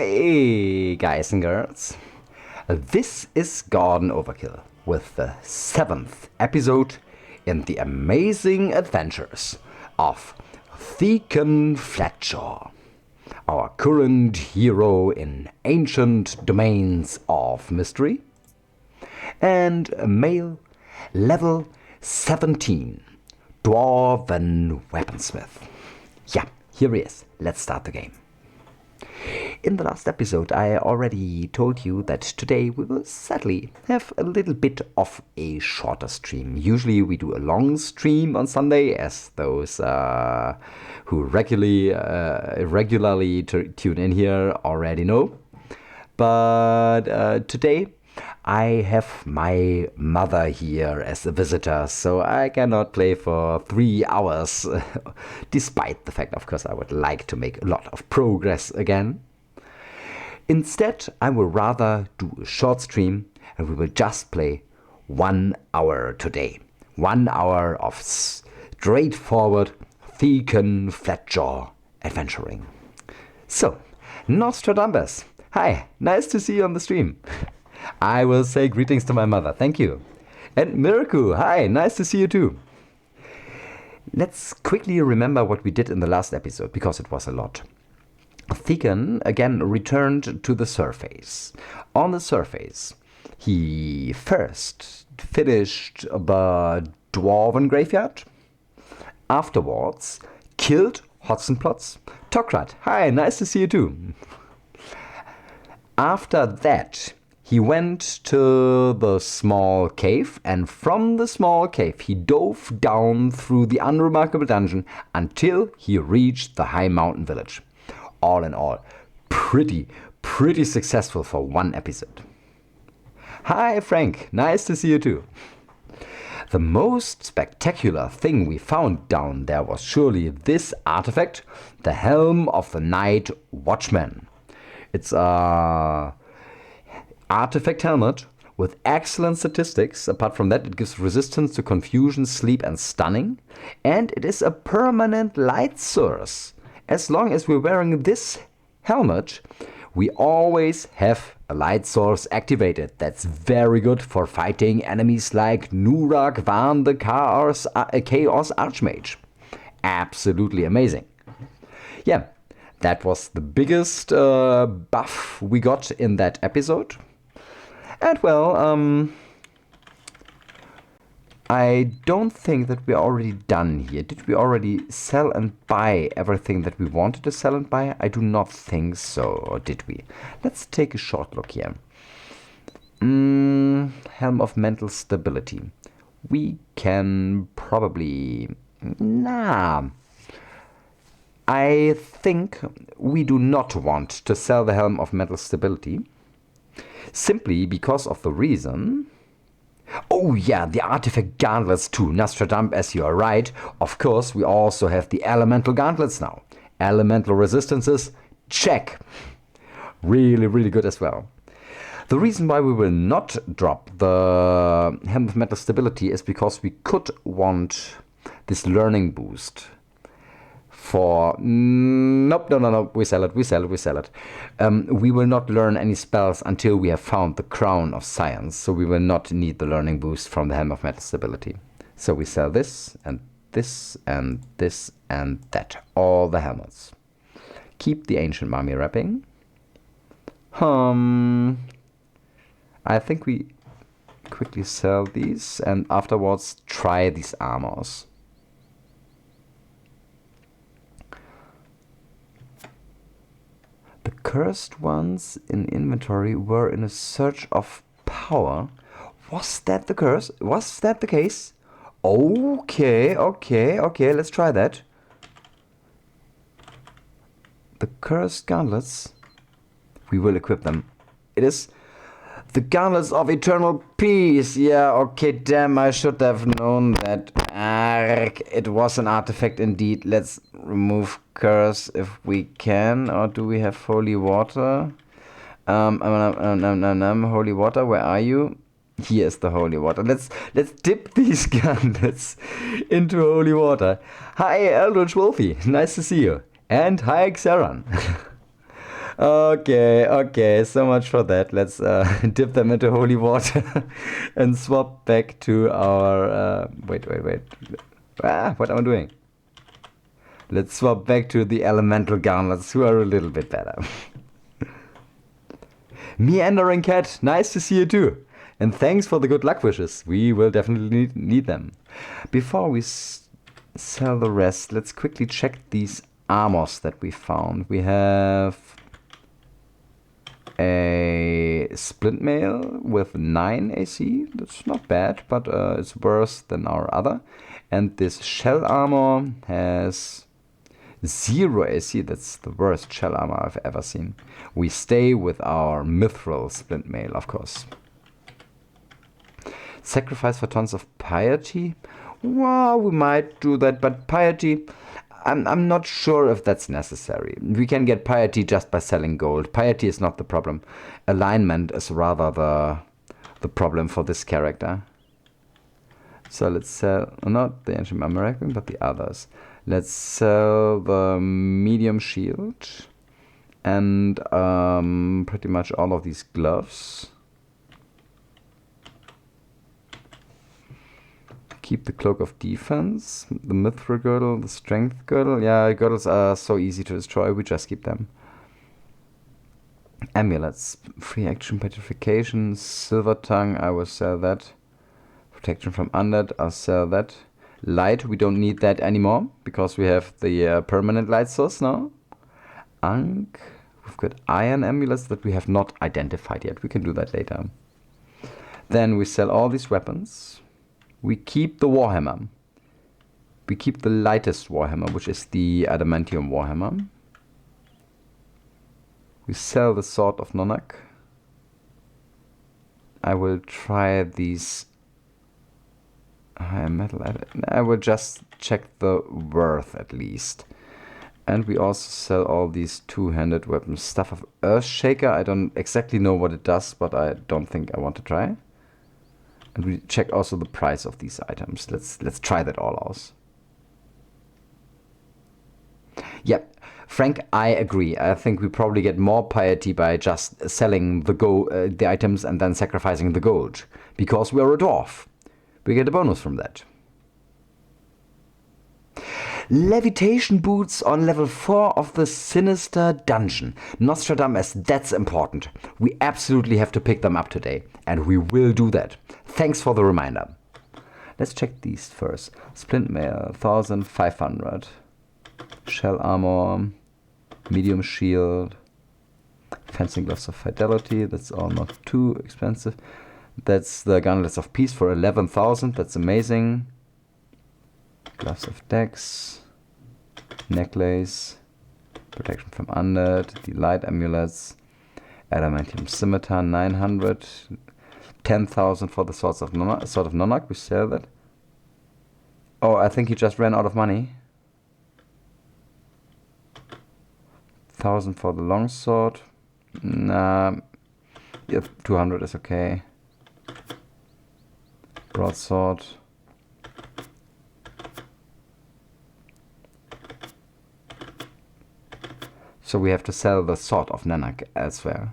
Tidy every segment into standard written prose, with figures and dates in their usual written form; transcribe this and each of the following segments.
Hey guys and girls, this is Garden Overkill with the 7th episode in the amazing adventures of Thekkon Flatjaw, our current hero in ancient domains of mystery, and a male level 17 dwarven weaponsmith. Yeah, here he is. Let's start the game. In the last episode I already told you that today we will sadly have a little bit of a shorter stream. Usually we do a long stream on Sunday, as those who regularly tune in here already know. But today I have my mother here as a visitor, so I cannot play for 3 hours, despite the fact, of course, I would like to make a lot of progress again. Instead, I will rather do a short stream, and we will just play 1 hour today. 1 hour of straightforward Thekkon Flatjaw adventuring. So, Nostradamus, hi, nice to see you on the stream. I will say greetings to my mother, thank you. And Miraku, hi, nice to see you too. Let's quickly remember what we did in the last episode, because it was a lot. Thekkon again returned to the surface. On the surface, he first finished the dwarven graveyard. Afterwards, killed Hotzenplotz. Tokrat, hi, nice to see you too. After that, he went to the small cave, and from the small cave he dove down through the unremarkable dungeon until he reached the high mountain village. All in all, pretty successful for one episode. Hi Frank, nice to see you too. The most spectacular thing we found down there was surely this artifact, the Helm of the Night Watchman. It's a artifact helmet with excellent statistics. Apart from that, it gives resistance to confusion, sleep and stunning, and it is a permanent light source. As long as we're wearing this helmet, we always have a light source activated. That's very good for fighting enemies like Nurak Van, the Chaos Archmage. Absolutely amazing. Yeah, that was the biggest buff we got in that episode. And well, I don't think that we're already done here. Did we already sell and buy everything that we wanted to sell and buy? I do not think so, or did we? Let's take a short look here. Helm of Mental Stability. We can probably... I think we do not want to sell the Helm of Mental Stability. Simply because of the reason... Oh yeah, the artifact gauntlets too. Nostradamus, as you are right. Of course, we also have the elemental gauntlets now. Elemental resistances, check. Really good as well. The reason why we will not drop the Helm of Mental Stability is because we could want this learning boost. For no, we sell it. We will not learn any spells until we have found the Crown of Science, so we will not need the learning boost from the Helm of Mental Stability. So we sell this and this and this and that, all the helmets. Keep the ancient mummy wrapping. I think we quickly sell these and afterwards try these armors. The cursed ones in inventory were in a search of power. Was that the curse? Was that the case? Okay, let's try that. The cursed gauntlets. We will equip them. It is the gauntlets of eternal peace. Yeah, okay, damn, I should have known that. Arrgh, it was an artifact indeed. Let's remove curse if we can. Or do we have holy water? Holy water, where are you? Here's the holy water. Let's dip these gauntlets into holy water. Hi, Eldritch Wolfie. Nice to see you. And hi, Xeran. Okay, okay, so much for that. Let's dip them into holy water and swap back to our... wait. What am I doing? Let's swap back to the elemental gauntlets, who are a little bit better. Meandering Cat, nice to see you too. And thanks for the good luck wishes. We will definitely need them. Before we sell the rest, let's quickly check these armors that we found. We have a splint mail with 9 AC. That's not bad, but it's worse than our other. And this shell armor has 0 AC. That's the worst shell armor I've ever seen. We stay with our mithril splint mail, of course. Sacrifice for tons of piety? Well, we might do that, but piety, I'm not sure if that's necessary. We can get piety just by selling gold. Piety is not the problem. Alignment is rather the problem for this character. So let's sell, not the ancient American, but the others. Let's sell the medium shield and pretty much all of these gloves. Keep the cloak of defense, the mithril girdle, the strength girdle. Yeah, girdles are so easy to destroy. We just keep them. Amulets, free action petrification, silver tongue. I will sell that. Protection from undead. I'll sell that. Light, we don't need that anymore because we have the permanent light source now. Ankh, we've got iron amulets that we have not identified yet. We can do that later. Then we sell all these weapons. We keep the warhammer. We keep the lightest warhammer, which is the adamantium warhammer. We sell the sword of Nonak. I will try these high metal. I will just check the worth at least. And we also sell all these two-handed weapons. Stuff of Earthshaker. I don't exactly know what it does, but I don't think I want to try. And we check also the price of these items. Let's try that all out. Yep, Frank, I agree. I think we probably get more piety by just selling the items and then sacrificing the gold. Because we are a dwarf. We get a bonus from that. Levitation boots on level 4 of the Sinister Dungeon. Nostradamus, that's important. We absolutely have to pick them up today. And we will do that. Thanks for the reminder. Let's check these first. Splint mail, 1500. Shell armor. Medium shield. Fencing gloves of fidelity. That's all not too expensive. That's the gauntlets of peace for 11,000. That's amazing. Gloves of Dex, necklace, protection from undead, the light amulets, adamantium scimitar 900, 10,000 for the sword of Nonak. We sell that. Oh, I think he just ran out of money. 1,000 for the longsword. Nah, yeah, 200 is okay. Broadsword. So we have to sell the sword of Nanak elsewhere.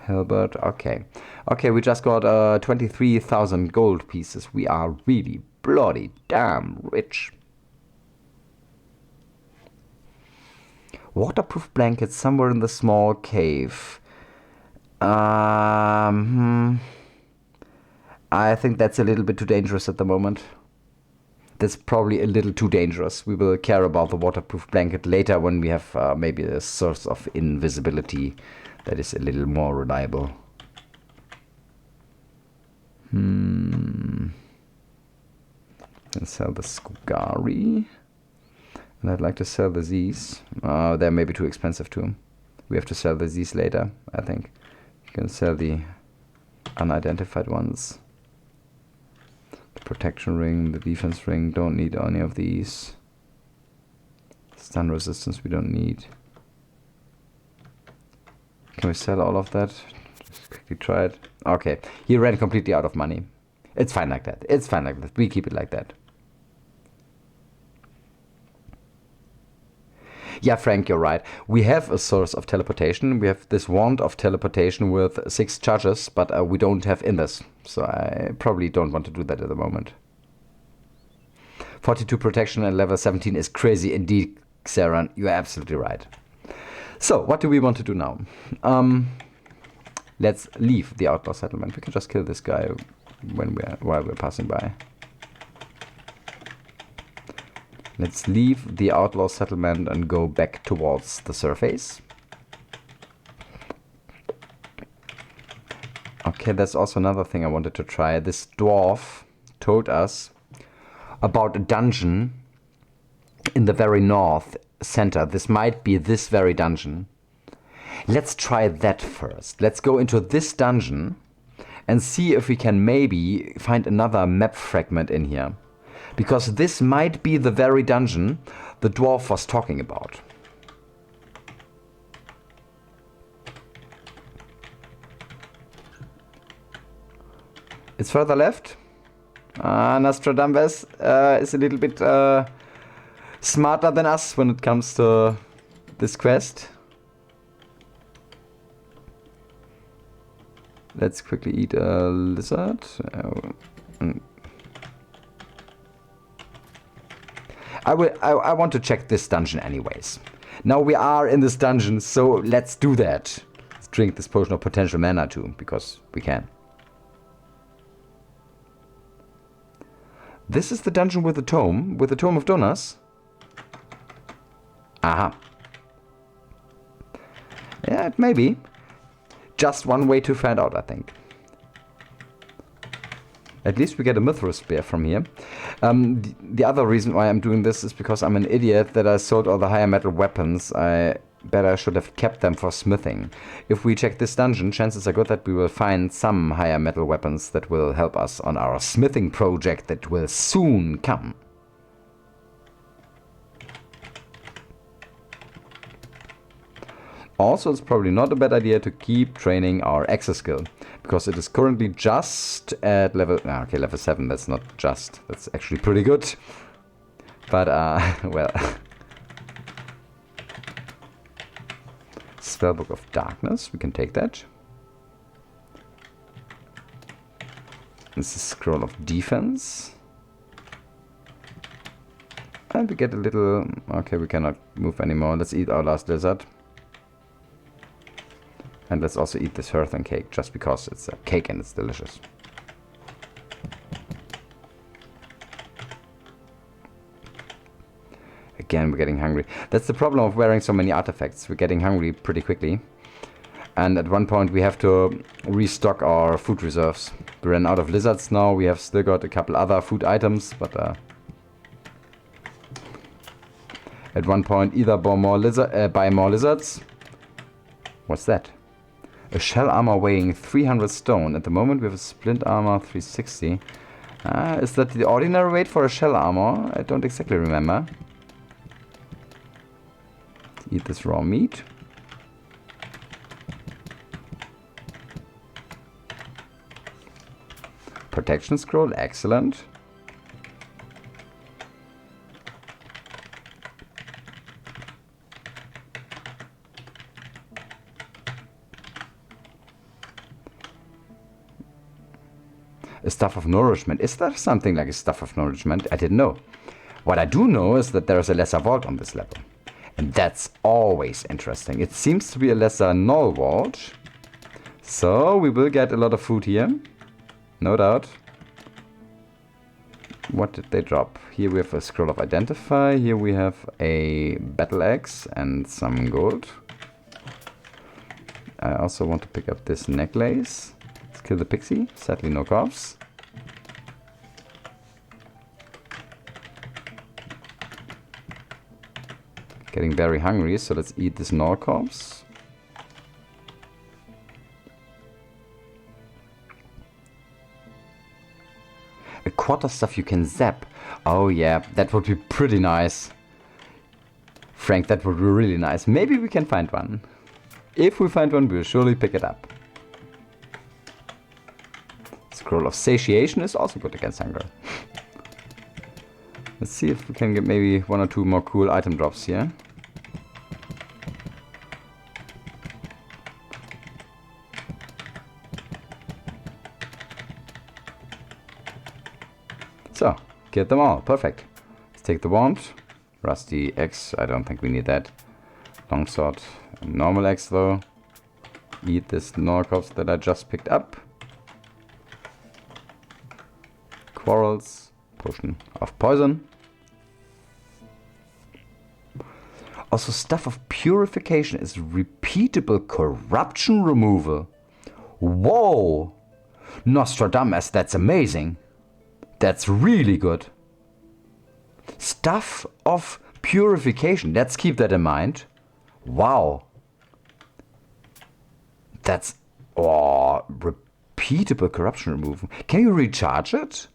Hilbert, okay. Okay, we just got 23,000 gold pieces. We are really bloody damn rich. Waterproof blankets somewhere in the small cave. I think that's a little bit too dangerous at the moment. That's probably a little too dangerous. We will care about the waterproof blanket later when we have maybe a source of invisibility that is a little more reliable. And sell the Skugari. And I'd like to sell the Z's. They're maybe too expensive too. We have to sell the Z's later, I think. You can sell the unidentified ones. Protection ring, the defense ring, don't need any of these. Stun resistance we don't need. Can we sell all of that? Just quickly try it. Okay, he ran completely out of money. It's fine like that. It's fine like that. We keep it like that. Yeah, Frank, you're right. We have a source of teleportation. We have this wand of teleportation with 6 charges, but we don't have invis. So I probably don't want to do that at the moment. 42 protection at level 17 is crazy indeed, Xeran. You're absolutely right. So, what do we want to do now? Let's leave the outlaw settlement. We can just kill this guy while we're passing by. Let's leave the outlaw settlement and go back towards the surface. Okay, that's also another thing I wanted to try. This dwarf told us about a dungeon in the very north center. This might be this very dungeon. Let's try that first. Let's go into this dungeon and see if we can maybe find another map fragment in here. Because this might be the very dungeon the dwarf was talking about. It's further left. Nostradamus is a little bit smarter than us when it comes to this quest. Let's quickly eat a lizard. I want to check this dungeon anyways. Now we are in this dungeon, so let's do that. Let's drink this potion of potential mana too, because we can. This is the dungeon with the tome of Donas. Aha. Yeah, it may be. Just one way to find out, I think. At least we get a mithril spear from here. The other reason why I'm doing this is because I'm an idiot that I sold all the higher metal weapons. I bet I should have kept them for smithing. If we check this dungeon, chances are good that we will find some higher metal weapons that will help us on our smithing project that will soon come. Also, it's probably not a bad idea to keep training our Axis skill, because it is currently just at level... okay, level 7, that's not just. That's actually pretty good. But, well... Spellbook of Darkness, we can take that. This is Scroll of Defense. And we get a little... okay, we cannot move anymore. Let's eat our last lizard. And let's also eat this earthen cake, just because it's a cake and it's delicious. Again, we're getting hungry. That's the problem of wearing so many artifacts. We're getting hungry pretty quickly. And at one point we have to restock our food reserves. We ran out of lizards now. We have still got a couple other food items, but at one point either buy more lizards. What's that? A shell armor weighing 300 stone. At the moment we have a splint armor 360. Is that the ordinary weight for a shell armor? I don't exactly remember. Eat this raw meat. Protection scroll, excellent. A staff of nourishment. Is there something like a staff of nourishment? I didn't know. What I do know is that there is a lesser vault on this level. And that's always interesting. It seems to be a lesser null vault. So we will get a lot of food here. No doubt. What did they drop? Here we have a scroll of identify. Here we have a battle axe and some gold. I also want to pick up this necklace. Let's kill the pixie. Sadly no corpse. Getting very hungry, so let's eat this null corpse. A quarter stuff you can zap. Oh yeah, that would be pretty nice. Frank, that would be really nice. Maybe we can find one. If we find one, we'll surely pick it up. Scroll of Satiation is also good against hunger. Let's see if we can get maybe one or two more cool item drops here. So, get them all. Perfect. Let's take the wand. Rusty axe. I don't think we need that. Longsword. Normal axe though. Eat this Norcos that I just picked up. Quarrels. Potion of poison. Also, stuff of purification is repeatable corruption removal. Whoa! Nostradamus, that's amazing. That's really good. Stuff of purification. Let's keep that in mind. Wow. That's... Oh, repeatable corruption removal. Can you recharge it?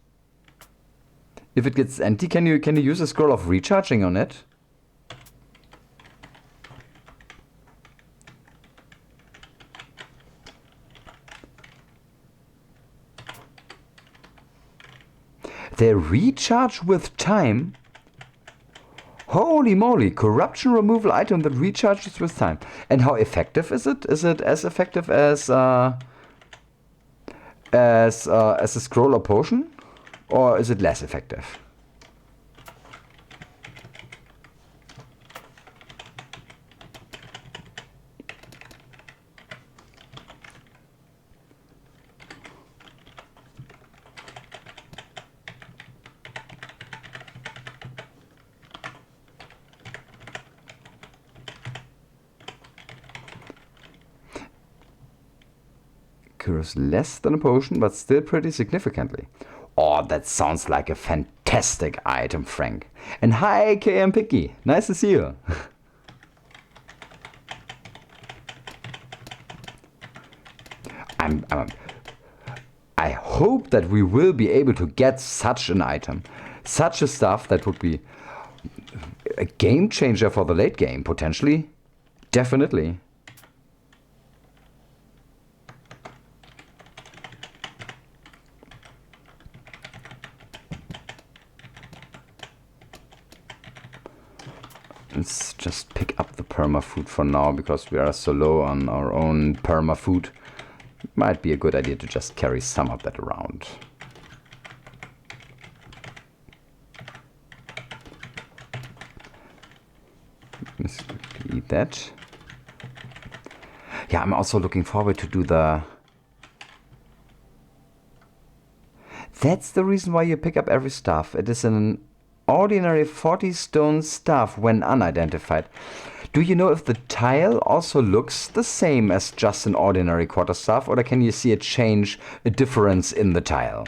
If it gets empty, can you use a scroll of recharging on it? They recharge with time? Holy moly, corruption removal item that recharges with time. And how effective is it? Is it as effective as a scroll or potion? Or is it less effective? Cures less than a potion, but still pretty significantly. Oh, that sounds like a fantastic item, Frank. And hi, KM Picky. Nice to see you. I hope that we will be able to get such an item. Such a stuff that would be a game changer for the late game, potentially. Definitely. Let's just pick up the perma food for now, because we are so low on our own perma food. Might be a good idea to just carry some of that around. Let's eat that. Yeah, I'm also looking forward to do the... That's the reason why you pick up every staff. It is an ordinary 40 stone staff when unidentified. Do you know if the tile also looks the same as just an ordinary quarterstaff, or can you see a difference in the tile?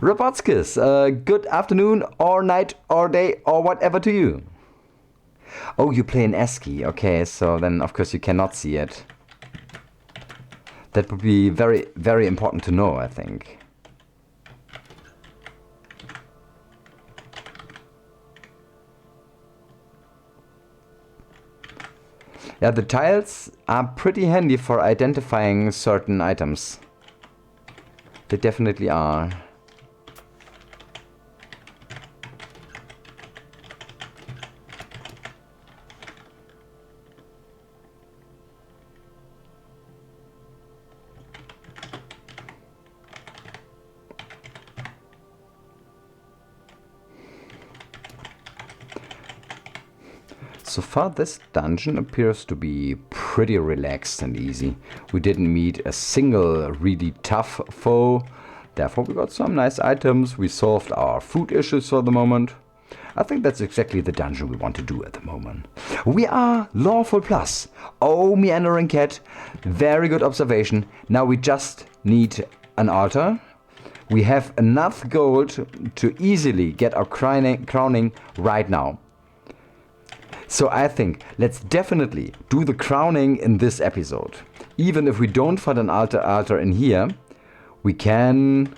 Robotskis, good afternoon or night or day or whatever to you. Oh, you play an ASCII. Okay, so then of course you cannot see it. That would be very, very important to know, I think. Yeah, the tiles are pretty handy for identifying certain items. They definitely are. So far this dungeon appears to be pretty relaxed and easy. We didn't meet a single really tough foe. Therefore we got some nice items. We solved our food issues for the moment. I think that's exactly the dungeon we want to do at the moment. We are Lawful Plus. Oh, meandering cat. Very good observation. Now we just need an altar. We have enough gold to easily get our crowning right now. So I think let's definitely do the crowning in this episode. Even if we don't find an altar in here, we can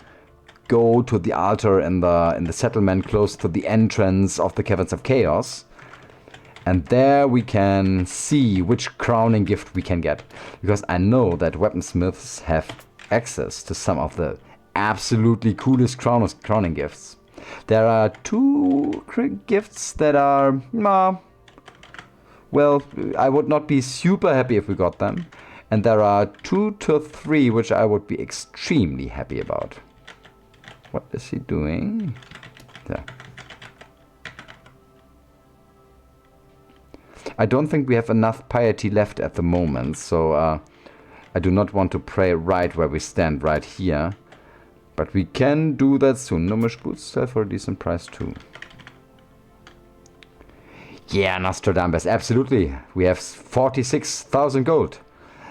go to the altar in the settlement close to the entrance of the Caverns of Chaos. And there we can see which crowning gift we can get. Because I know that weaponsmiths have access to some of the absolutely coolest crowning gifts. There are two gifts that are well, I would not be super happy if we got them. And there are 2 to 3 which I would be extremely happy about. What is he doing? There. I don't think we have enough piety left at the moment, so I do not want to pray right where we stand right here. But we can do that soon. Gnomish boots sell for a decent price too. Yeah, Nostradamus, absolutely. We have 46,000 gold.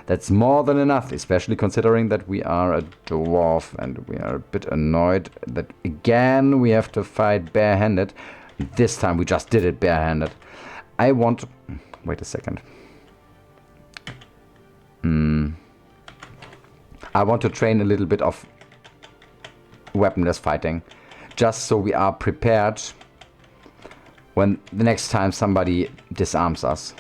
That's more than enough, especially considering that we are a dwarf and we are a bit annoyed that again we have to fight barehanded. This time we just did it barehanded. I want... Wait a second. I want to train a little bit of weaponless fighting, just so we are prepared when the next time somebody disarms us.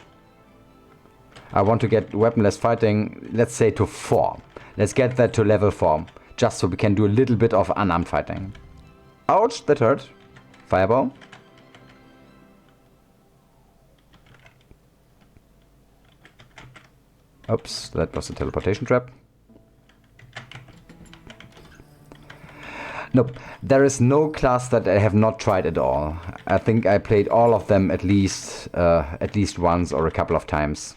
I want to get weaponless fighting, let's say to 4. Let's get that to level 4, just so we can do a little bit of unarmed fighting. Ouch, that hurt. Fireball. Oops, that was a teleportation trap. Nope, there is no class that I have not tried at all. I think I played all of them at least once or a couple of times.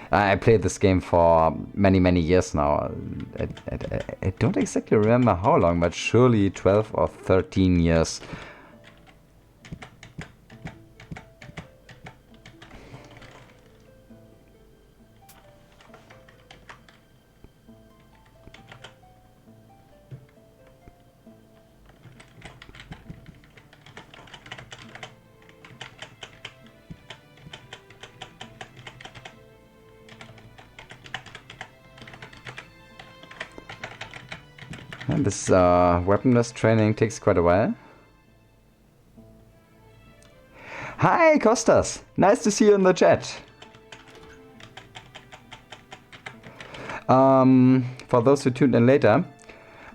I played this game for many years now. I don't exactly remember how long, but surely 12 or 13 years. And this weaponless training takes quite a while. Hi, Kostas! Nice to see you in the chat. For those who tuned in later,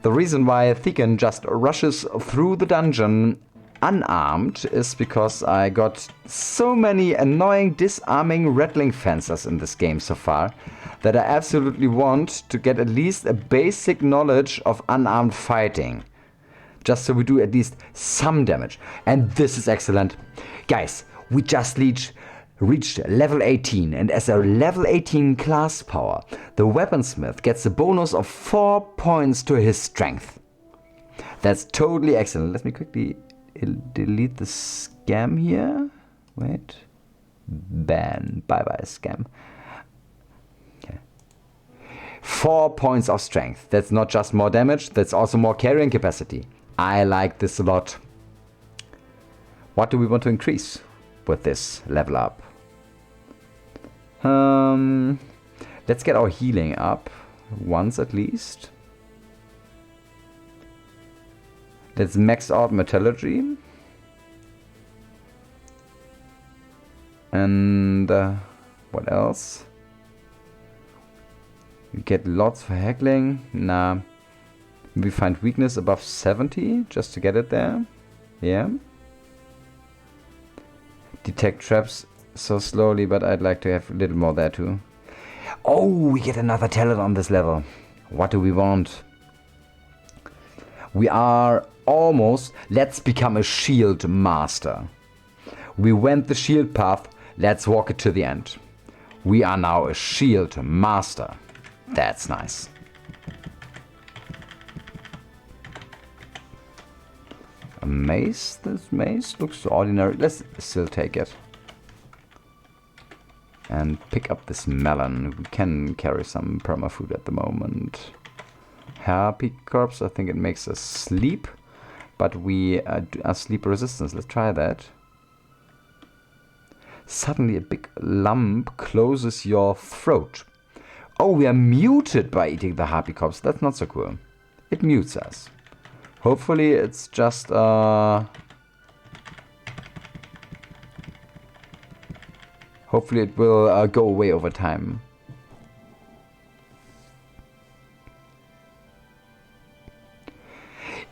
the reason why Thekkon just rushes through the dungeon unarmed is because I got so many annoying disarming rattling fences in this game so far that I absolutely want to get at least a basic knowledge of unarmed fighting. Just so we do at least some damage. And this is excellent. Guys, we just reached level 18, and as a level 18 class power, the weaponsmith gets a bonus of 4 points to his strength. That's totally excellent. Let me quickly delete the scam here. Wait. Ban. Bye-bye, scam. 4 points of strength. That's not just more damage, that's also more carrying capacity. I like this a lot. What do we want to increase with this level up? Let's get our healing up once at least. Let's max out metallurgy. And what else? We get lots for heckling. Nah. We find weakness above 70 just to get it there. Yeah. Detect traps so slowly, but I'd like to have a little more there too. Oh, we get another talent on this level. What do we want? We are almost... Let's become a shield master. We went the shield path. Let's walk it to the end. We are now a shield master. That's nice. A mace? This mace looks ordinary. Let's still take it. And pick up this melon. We can carry some permafood at the moment. Happy corpse, I think it makes us sleep. But we are sleep resistance. Let's try that. Suddenly a big lump closes your throat. Oh, we are muted by eating the harpy corpse. That's not so cool. It mutes us. Hopefully it's just hopefully it will go away over time.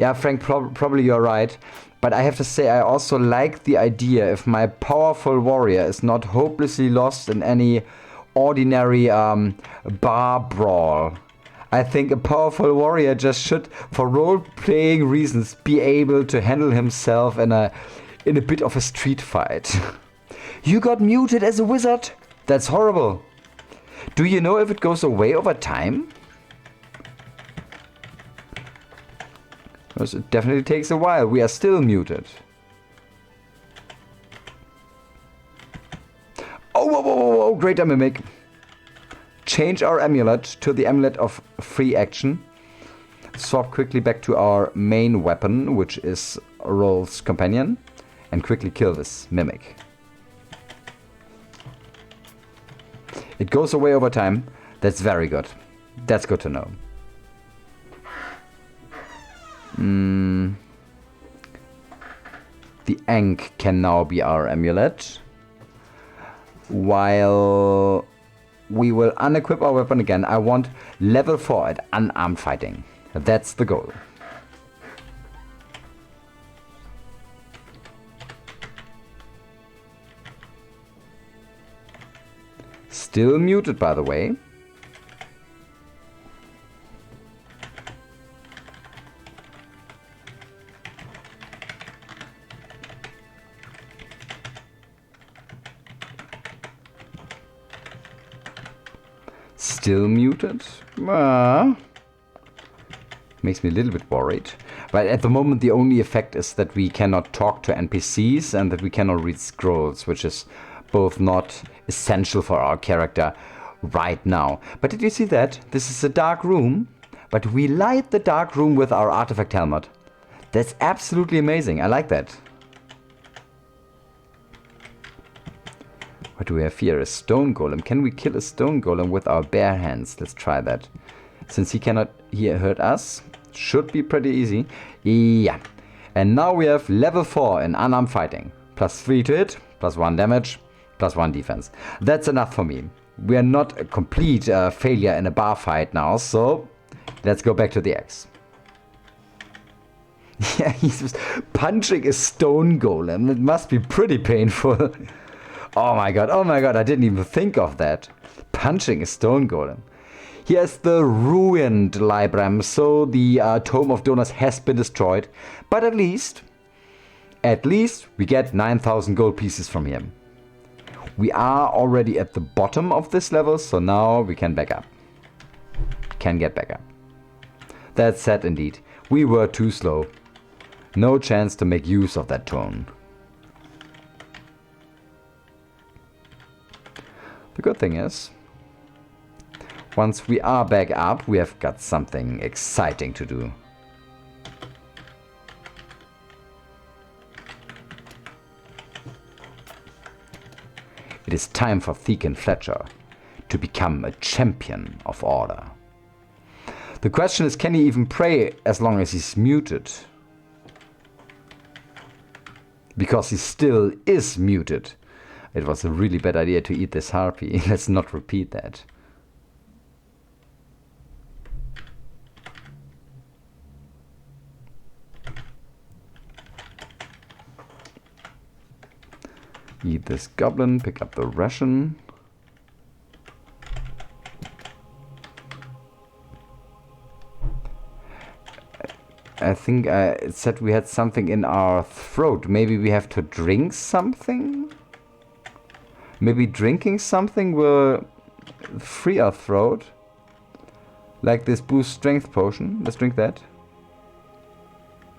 Yeah, Frank, probably you're right. But I have to say, I also like the idea if my powerful warrior is not hopelessly lost in any ordinary bar brawl. I think a powerful warrior just should, for role-playing reasons, be able to handle himself in a bit of a street fight. You got muted as a wizard? That's horrible. Do you know if it goes away over time? Because it definitely takes a while. We are still muted. Oh, whoa, whoa, whoa, whoa, great mimic. Change our amulet to the amulet of free action. Swap quickly back to our main weapon, which is Roll's companion. And quickly kill this mimic. It goes away over time. That's very good. That's good to know. The Ankh can now be our amulet. While we will unequip our weapon again, I want level 4 at unarmed fighting. That's the goal. Still muted, by the way. Still muted. Makes me a little bit worried. But at the moment the only effect is that we cannot talk to NPCs and that we cannot read scrolls, which is both not essential for our character right now. But did you see that? This is a dark room, but we light the dark room with our artifact helmet. That's absolutely amazing. I like that. What do we have here? A stone golem. Can we kill a stone golem with our bare hands? Let's try that. Since he cannot hurt us, should be pretty easy. Yeah. And now we have level 4 in unarmed fighting. +3 to hit, +1 damage, +1 defense. That's enough for me. We are not a complete failure in a bar fight now, so let's go back to the axe. Yeah, he's punching a stone golem. It must be pretty painful. Oh my god, I didn't even think of that. Punching a stone golem. Here's the ruined Libram, so the Tome of Donors has been destroyed. But at least we get 9,000 gold pieces from him. We are already at the bottom of this level, so now we can back up. Can get back up. That's sad indeed. We were too slow. No chance to make use of that tome. The good thing is, once we are back up, we have got something exciting to do. It is time for Thekkon Flatjaw to become a champion of order. The question is, can he even pray as long as he's muted? Because he still is muted. It was a really bad idea to eat this harpy. Let's not repeat that. Eat this goblin, pick up the ration. I think it said we had something in our throat. Maybe we have to drink something? Maybe drinking something will free our throat. Like this boost strength potion. Let's drink that.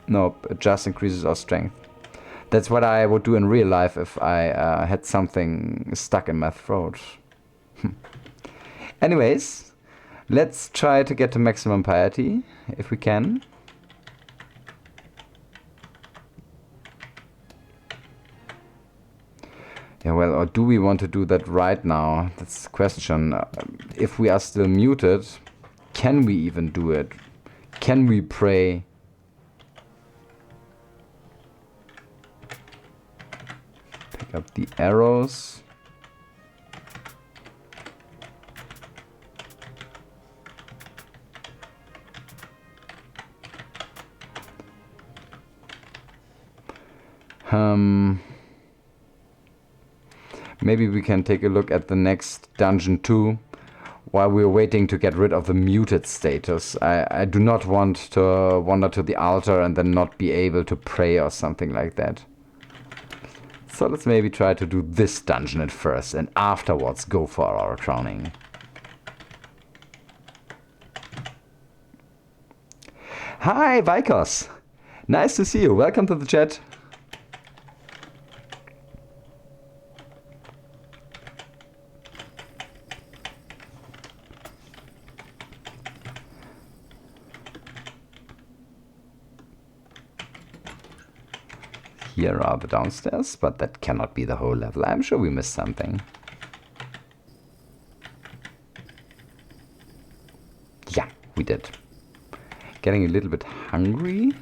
Nope, it just increases our strength. That's what I would do in real life if I had something stuck in my throat. Anyways, let's try to get to maximum piety, if we can. Yeah, well, or do we want to do that right now? That's the question. If we are still muted, can we even do it? Can we pray? Pick up the arrows. Maybe we can take a look at the next dungeon too, while we're waiting to get rid of the muted status. I do not want to wander to the altar and then not be able to pray or something like that. So let's maybe try to do this dungeon at first and afterwards go for our crowning. Hi Vikos! Nice to see you, welcome to the chat. Here are the downstairs, but that cannot be the whole level. I'm sure we missed something. Yeah, we did. Getting a little bit hungry.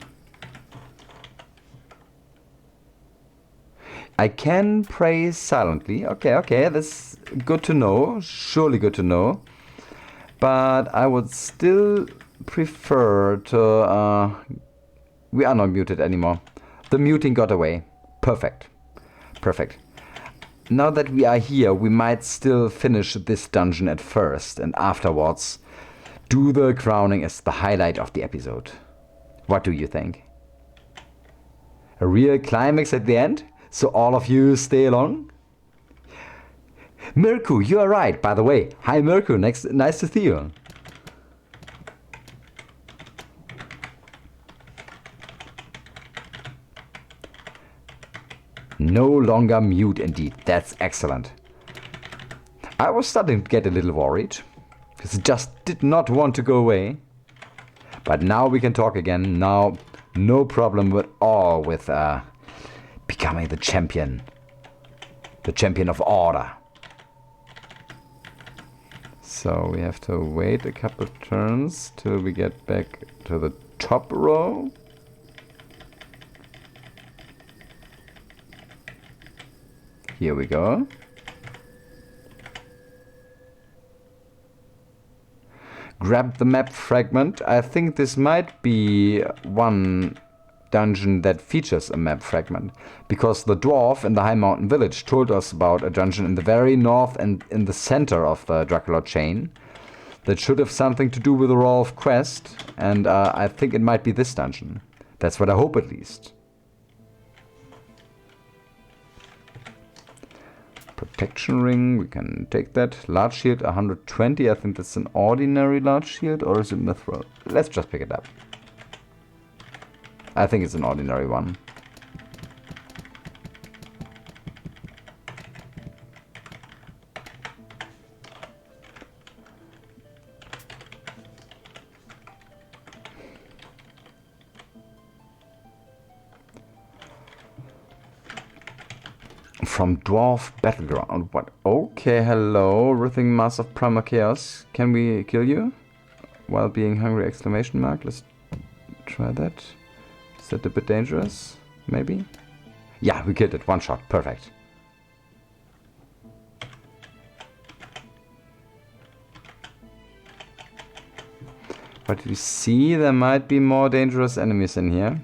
I can pray silently. Okay, that's good to know. Surely good to know. But I would still prefer to... we are not muted anymore. The muting got away. Perfect. Perfect. Now that we are here, we might still finish this dungeon at first, and afterwards do the crowning as the highlight of the episode. What do you think? A real climax at the end? So all of you stay along? Mirku, you are right, by the way. Hi Mirku, nice to see you. No longer mute indeed, that's excellent. I was starting to get a little worried, because it just did not want to go away. But now we can talk again, now no problem at all with becoming the champion of order. So we have to wait a couple of turns till we get back to the top row. Here we go. Grab the map fragment. I think this might be one dungeon that features a map fragment, because the dwarf in the High Mountain Village told us about a dungeon in the very north and in the center of the Dracula chain that should have something to do with the Rolf quest, and I think it might be this dungeon. That's what I hope, at least. Protection ring, we can take that. Large shield, 120. I think that's an ordinary large shield, or is it mithril? Let's just pick it up. I think it's an ordinary one. From Dwarf Battleground. What? Okay, hello. Writhing Mass of Primal Chaos. Can we kill you? While being hungry, exclamation mark. Let's try that. Is that a bit dangerous? Maybe? Yeah, we killed it. One shot. Perfect. But you see, there might be more dangerous enemies in here.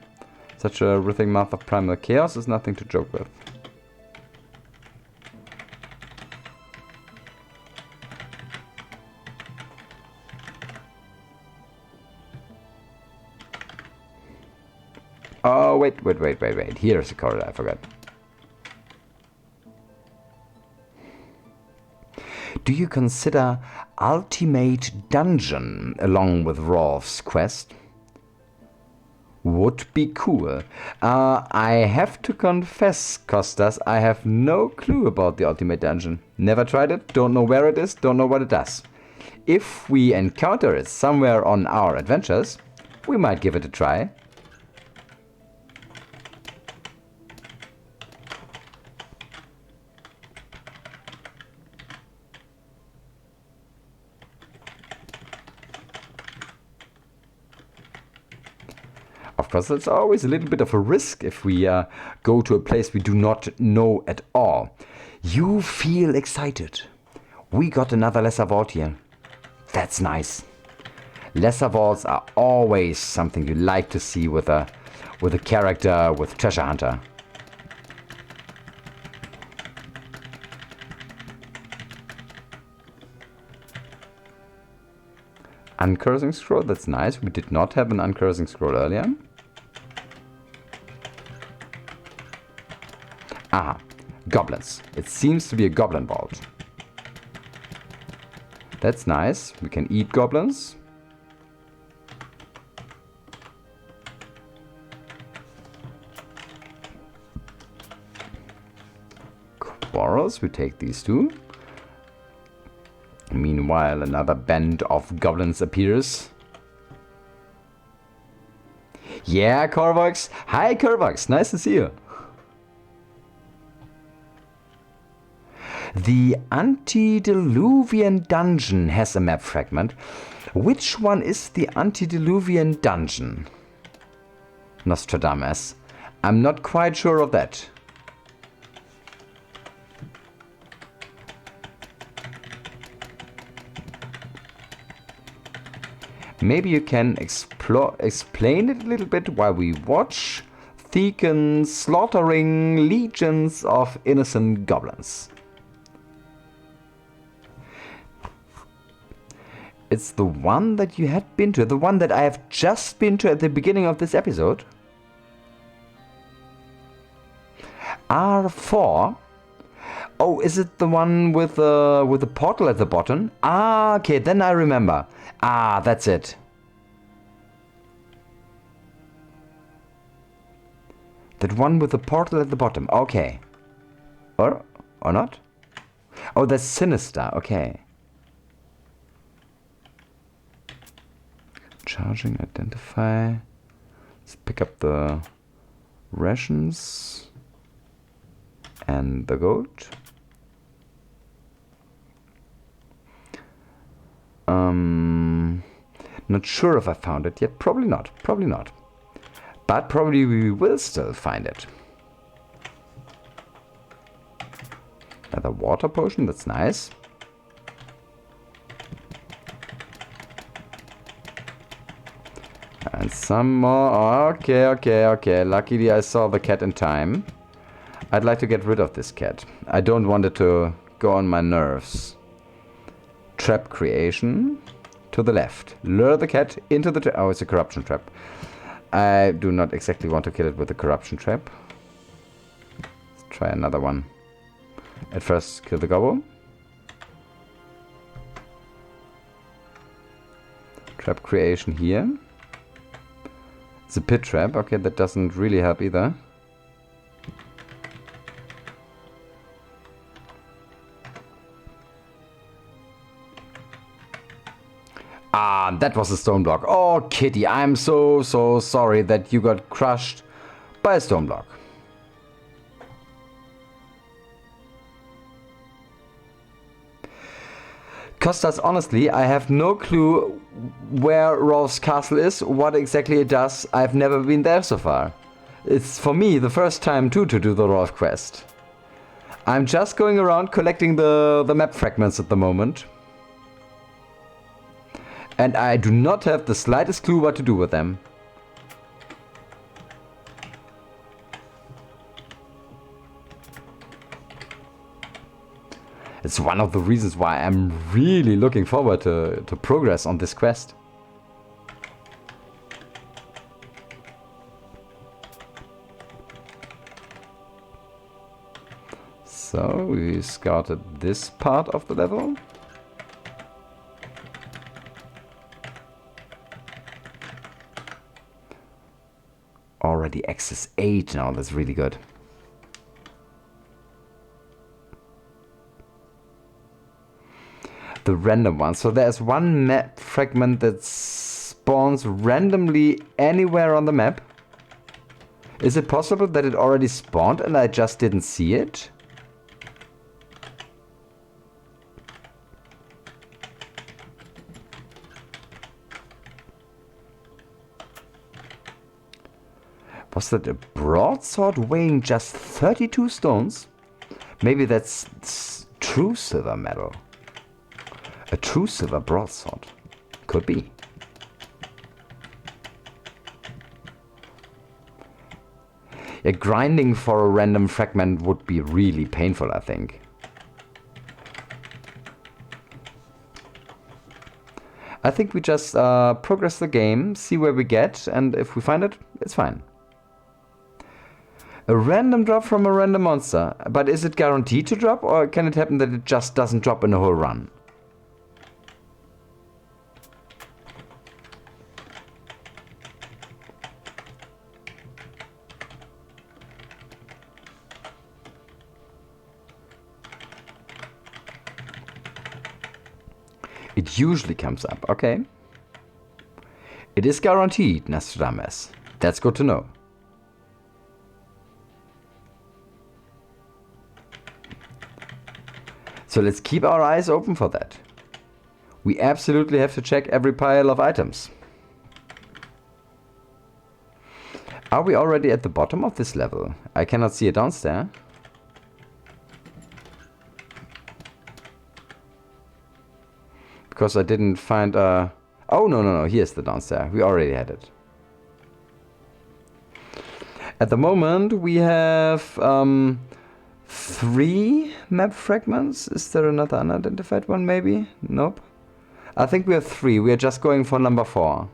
Such a writhing mouth of primal chaos is nothing to joke with. Oh, wait. Here's a corridor, I forgot. Do you consider Ultimate Dungeon along with Rolf's quest? Would be cool. I have to confess, Kostas, I have no clue about the Ultimate Dungeon. Never tried it, don't know where it is, don't know what it does. If we encounter it somewhere on our adventures, we might give it a try. Of course, it's always a little bit of a risk if we go to a place we do not know at all. You feel excited. We got another Lesser Vault here. That's nice. Lesser Vaults are always something you like to see with a character with Treasure Hunter. Uncursing scroll, that's nice. We did not have an uncursing scroll earlier. Aha, goblins. It seems to be a goblin vault. That's nice. We can eat goblins. Quarrels, we take these two. Meanwhile, another band of goblins appears. Yeah, Corvox. Hi, Corvox. Nice to see you. The Antediluvian Dungeon has a map fragment. Which one is the Antediluvian Dungeon? Nostradamus. I'm not quite sure of that. Maybe you can explain it a little bit while we watch Thekkon slaughtering legions of innocent goblins. It's the one that you had been to, the one that I have just been to at the beginning of this episode. R4. Oh, is it the one with the portal at the bottom? Ah, okay, then I remember. Ah, that's it. That one with the portal at the bottom. Okay. Or not? Oh, that's sinister. Okay. Charging, identify. Let's pick up the rations and the goat. Not sure if I found it yet. Probably not. Probably not. But probably we will still find it. Another water potion. That's nice. And some more. Okay. Luckily I saw the cat in time. I'd like to get rid of this cat. I don't want it to go on my nerves. Trap creation. To the left. Lure the cat into the trap. Oh, it's a corruption trap. I do not exactly want to kill it with a corruption trap. Let's try another one. At first, kill the gobble. Trap creation here. It's a pit trap. Okay, that doesn't really help either. Ah, that was a stone block. Oh, Kitty, I'm so sorry that you got crushed by a stone block. Costas, honestly, I have no clue where Rolf's castle is, what exactly it does. I've never been there so far. It's for me the first time too to do the Rolf quest. I'm just going around collecting the map fragments at the moment. And I do not have the slightest clue what to do with them. It's one of the reasons why I'm really looking forward to progress on this quest. So we scouted this part of the level. Already access 8 now, that's really good. The random one. So there's one map fragment that spawns randomly anywhere on the map. Is it possible that it already spawned and I just didn't see it? Was that a broadsword weighing just 32 stones? Maybe that's true silver metal. A true silver broadsword. Could be. Yeah, grinding for a random fragment would be really painful, I think. I think we just progress the game, see where we get, and if we find it, it's fine. A random drop from a random monster. But is it guaranteed to drop, or can it happen that it just doesn't drop in the whole run? It usually comes up, okay. It is guaranteed, Nostradamus. That's good to know. So let's keep our eyes open for that. We absolutely have to check every pile of items. Are we already at the bottom of this level? I cannot see it downstairs. Because I didn't find a... Oh, no, here's the downstairs. We already had it. At the moment, we have 3 map fragments. Is there another unidentified one, maybe? Nope. I think we have 3. We are just going for number 4.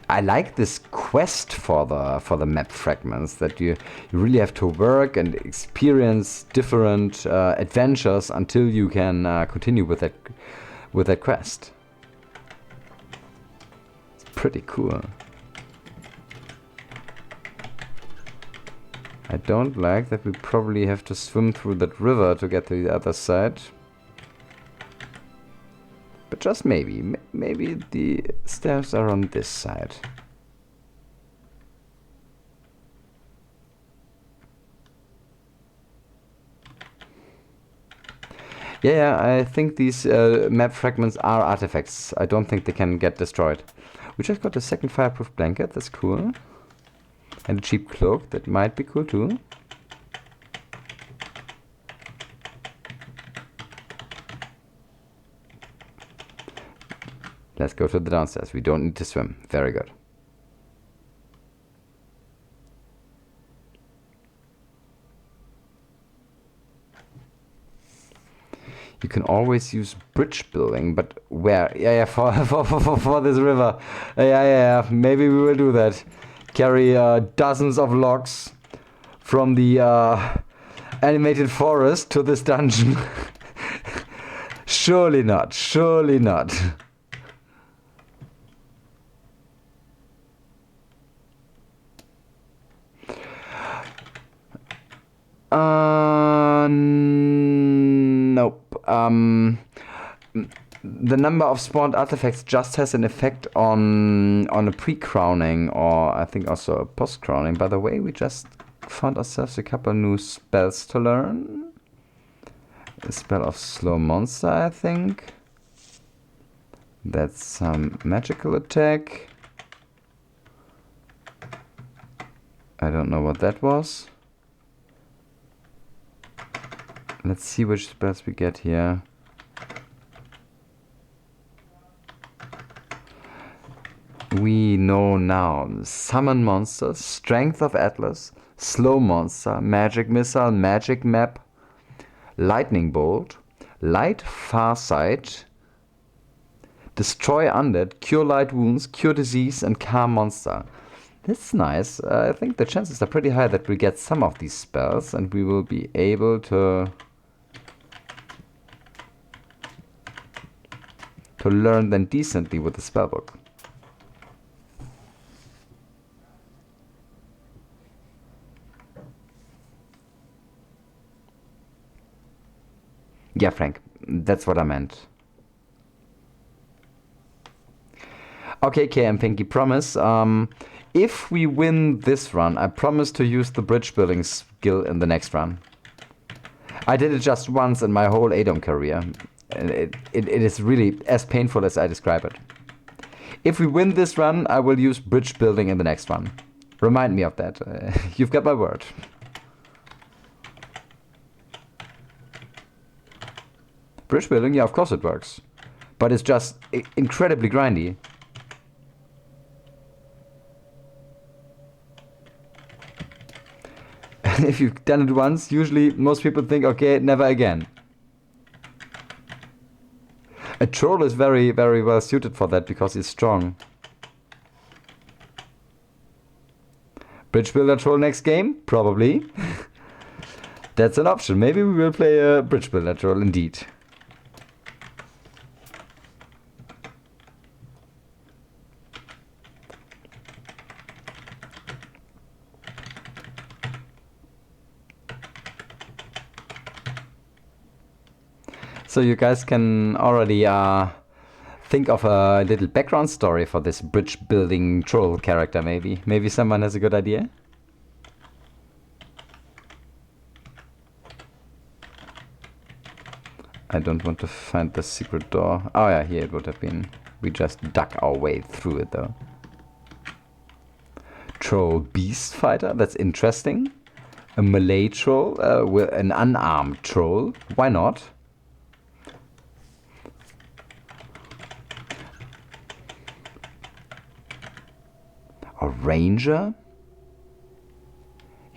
I like this quest for the map fragments, that you really have to work and experience different adventures until you can continue with that quest. It's pretty cool. I don't like that we probably have to swim through that river to get to the other side. But just maybe. Maybe the stairs are on this side. Yeah, I think these map fragments are artifacts. I don't think they can get destroyed. We just got a second fireproof blanket. That's cool. And a cheap cloak. That might be cool too. Let's go to the downstairs. We don't need to swim. Very good. You can always use bridge building, but where? Yeah, for this river. Yeah. Maybe we will do that. Carry dozens of logs from the animated forest to this dungeon. Surely not. Surely not. Nope. The number of spawned artifacts just has an effect on a pre-crowning, or I think also a post-crowning. By the way, we just found ourselves a couple new spells to learn. A spell of slow monster, I think. That's some magical attack. I don't know what that was. Let's see which spells we get here. We know now. Summon monsters, Strength of Atlas, Slow Monster, Magic Missile, Magic Map, Lightning Bolt, Light Farsight, Destroy Undead, Cure Light Wounds, Cure Disease, and Calm Monster. That's nice. I think the chances are pretty high that we get some of these spells and we will be able to learn them decently with the spellbook. Yeah, Frank, that's what I meant. Okay, KM, Pinky, promise. If we win this run, I promise to use the bridge building skill in the next run. I did it just once in my whole ADOM career. And it is really as painful as I describe it. If we win this run, I will use bridge building in the next one. Remind me of that. You've got my word. Bridge building? Yeah, of course it works. But it's just incredibly grindy. If you've done it once, usually most people think, okay, never again. A troll is very, very well suited for that because he's strong. Bridge builder troll next game? Probably. That's an option. Maybe we will play a bridge builder troll indeed. So you guys can already think of a little background story for this bridge building troll character maybe. Maybe someone has a good idea? I don't want to find the secret door. Oh yeah, here it would have been. We just dug our way through it though. Troll beast fighter, that's interesting. A melee troll, with an unarmed troll. Why not? A ranger?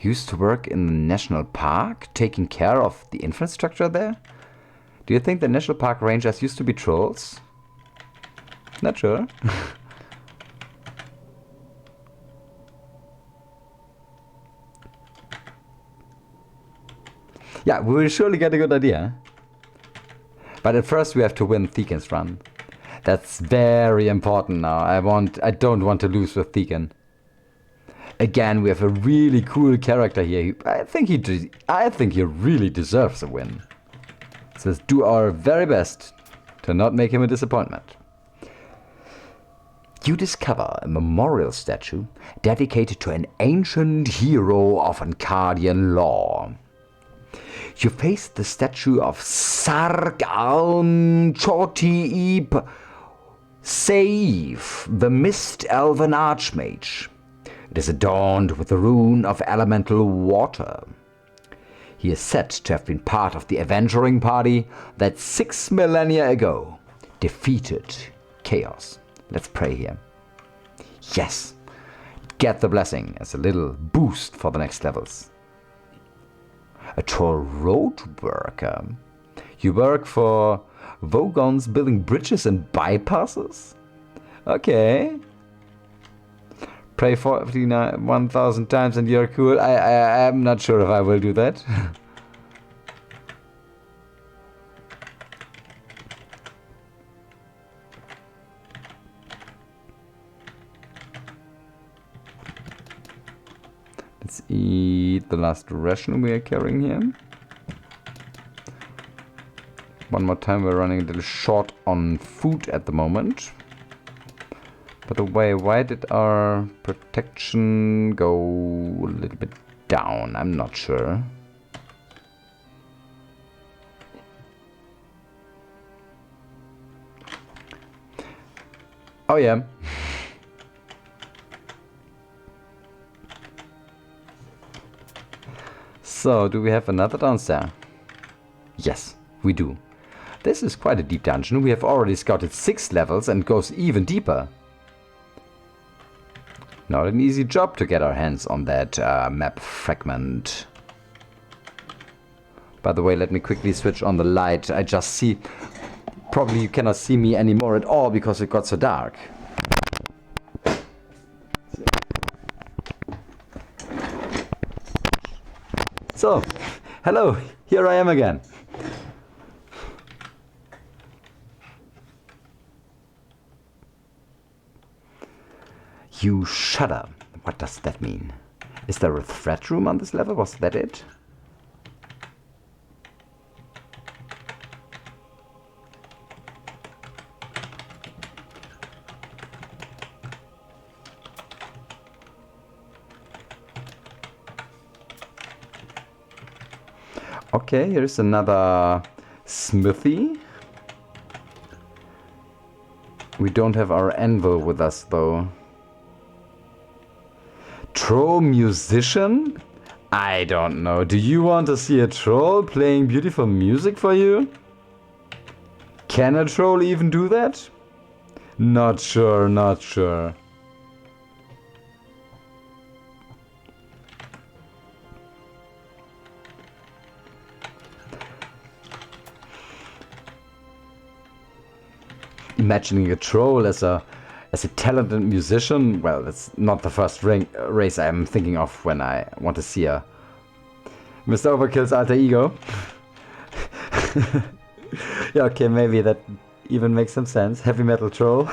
Used to work in the national park, taking care of the infrastructure there? Do you think the national park rangers used to be trolls? Not sure. Yeah, we will surely get a good idea. But at first we have to win Thekkon's run. That's very important now. I don't want to lose with Thekkon. Again, we have a really cool character here. I think he really deserves a win. So let's do our very best to not make him a disappointment. You discover a memorial statue dedicated to an ancient hero of Ancadian lore. You face the statue of Sargalm Chotiib Seif, the Mist Elven Archmage. It is adorned with the rune of elemental water. He is said to have been part of the Avengering party that 6 millennia ago defeated Chaos. Let's pray here. Yes! Get the blessing as a little boost for the next levels. A troll road worker. You work for Vogons building bridges and bypasses? Okay. Pray 1,000 times and you're cool. I'm not sure if I will do that. Let's eat the last ration we are carrying here. One more time, we're running a little short on food at the moment. By the way, why did our protection go a little bit down? I'm not sure. Oh yeah. So, do we have another downstairs? Yes, we do. This is quite a deep dungeon. We have already scouted 6 levels and goes even deeper. Not an easy job to get our hands on that map fragment. By the way, let me quickly switch on the light. I just see... Probably you cannot see me anymore at all because it got so dark. So, hello, here I am again. You shudder. What does that mean? Is there a threat room on this level? Was that it? Okay, here's another smithy. We don't have our anvil with us though. Troll musician? I don't know. Do you want to see a troll playing beautiful music for you? Can a troll even do that? Not sure, not sure. imagining a troll as a talented musician, well, that's not the first race I'm thinking of when I want to see a Mr. Overkill's alter ego. Yeah, okay, maybe that even makes some sense. Heavy metal troll.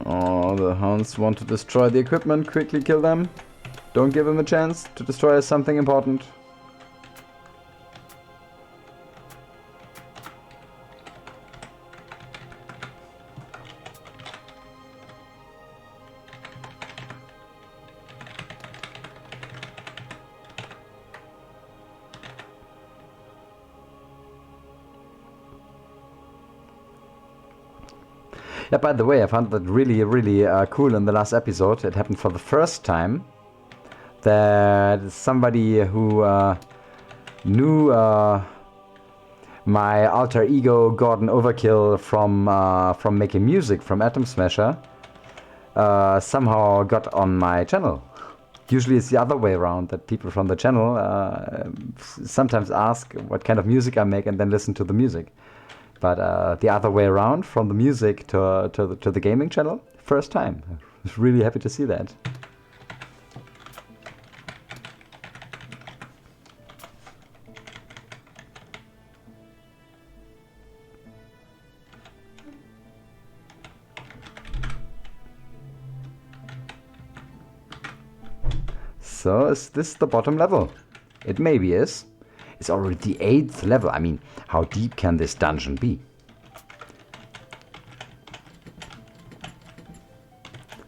Oh, the hounds want to destroy the equipment. Quickly kill them. Don't give them a chance to destroy something important. Yeah, by the way, I found that really, really cool in the last episode. It happened for the first time that somebody who knew my alter ego Gordon Overkill from making music from Atom Smasher somehow got on my channel. Usually it's the other way around, that people from the channel sometimes ask what kind of music I make and then listen to the music. But the other way around, from the music to the gaming channel, first time. I was really happy to see that. So is this the bottom level? It maybe is. It's already the 8th level. I mean, how deep can this dungeon be?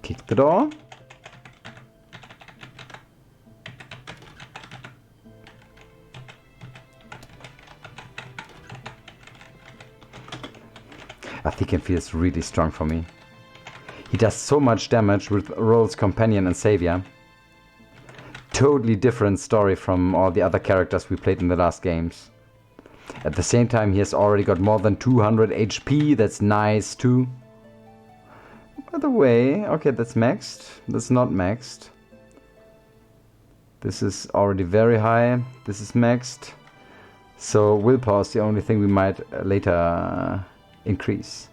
Kick the door. Thekkon feels really strong for me. He does so much damage with roles Companion and Savior. Totally different story from all the other characters we played in the last games. At the same time, he has already got more than 200 HP. That's nice too. By the way, okay, that's maxed. That's not maxed. This is already very high. This is maxed. So willpower is the only thing we might later increase.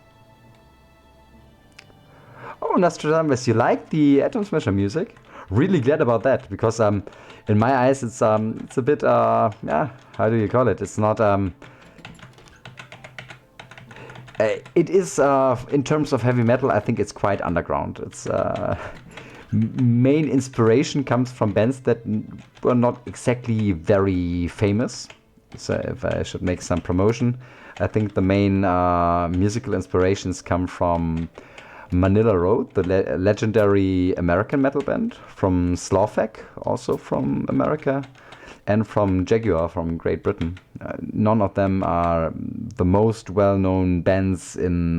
Oh, Nostradamus, you like the Atom Smasher music? Really glad about that, because in my eyes it's a bit yeah, how do you call it? It's not it is in terms of heavy metal, I think it's quite underground. It's main inspiration comes from bands that were not exactly very famous. So if I should make some promotion, I think the main musical inspirations come from Manila Road, the legendary American metal band, from Slovak, also from America, and from Jaguar from Great Britain. None of them are the most well-known bands in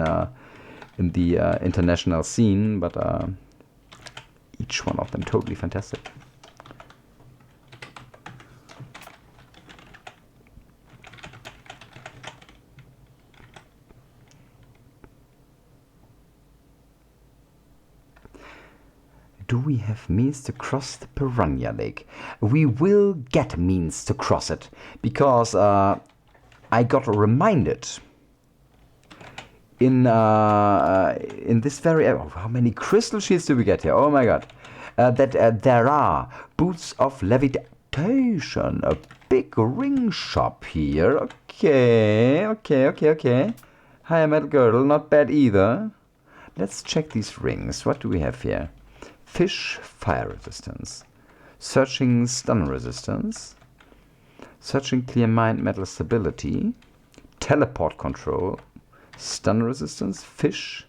the international scene, but each one of them totally fantastic. Do we have means to cross the Piranha Lake? We will get means to cross it, because I got reminded in this very... Oh, how many crystal sheets do we get here? Oh my god. That there are boots of levitation, a big ring shop here. Okay. Higher metal girdle, not bad either. Let's check these rings. What do we have here? Fish, fire resistance. Searching, stun resistance. Searching, clear mind, metal stability. Teleport control. Stun resistance. Fish.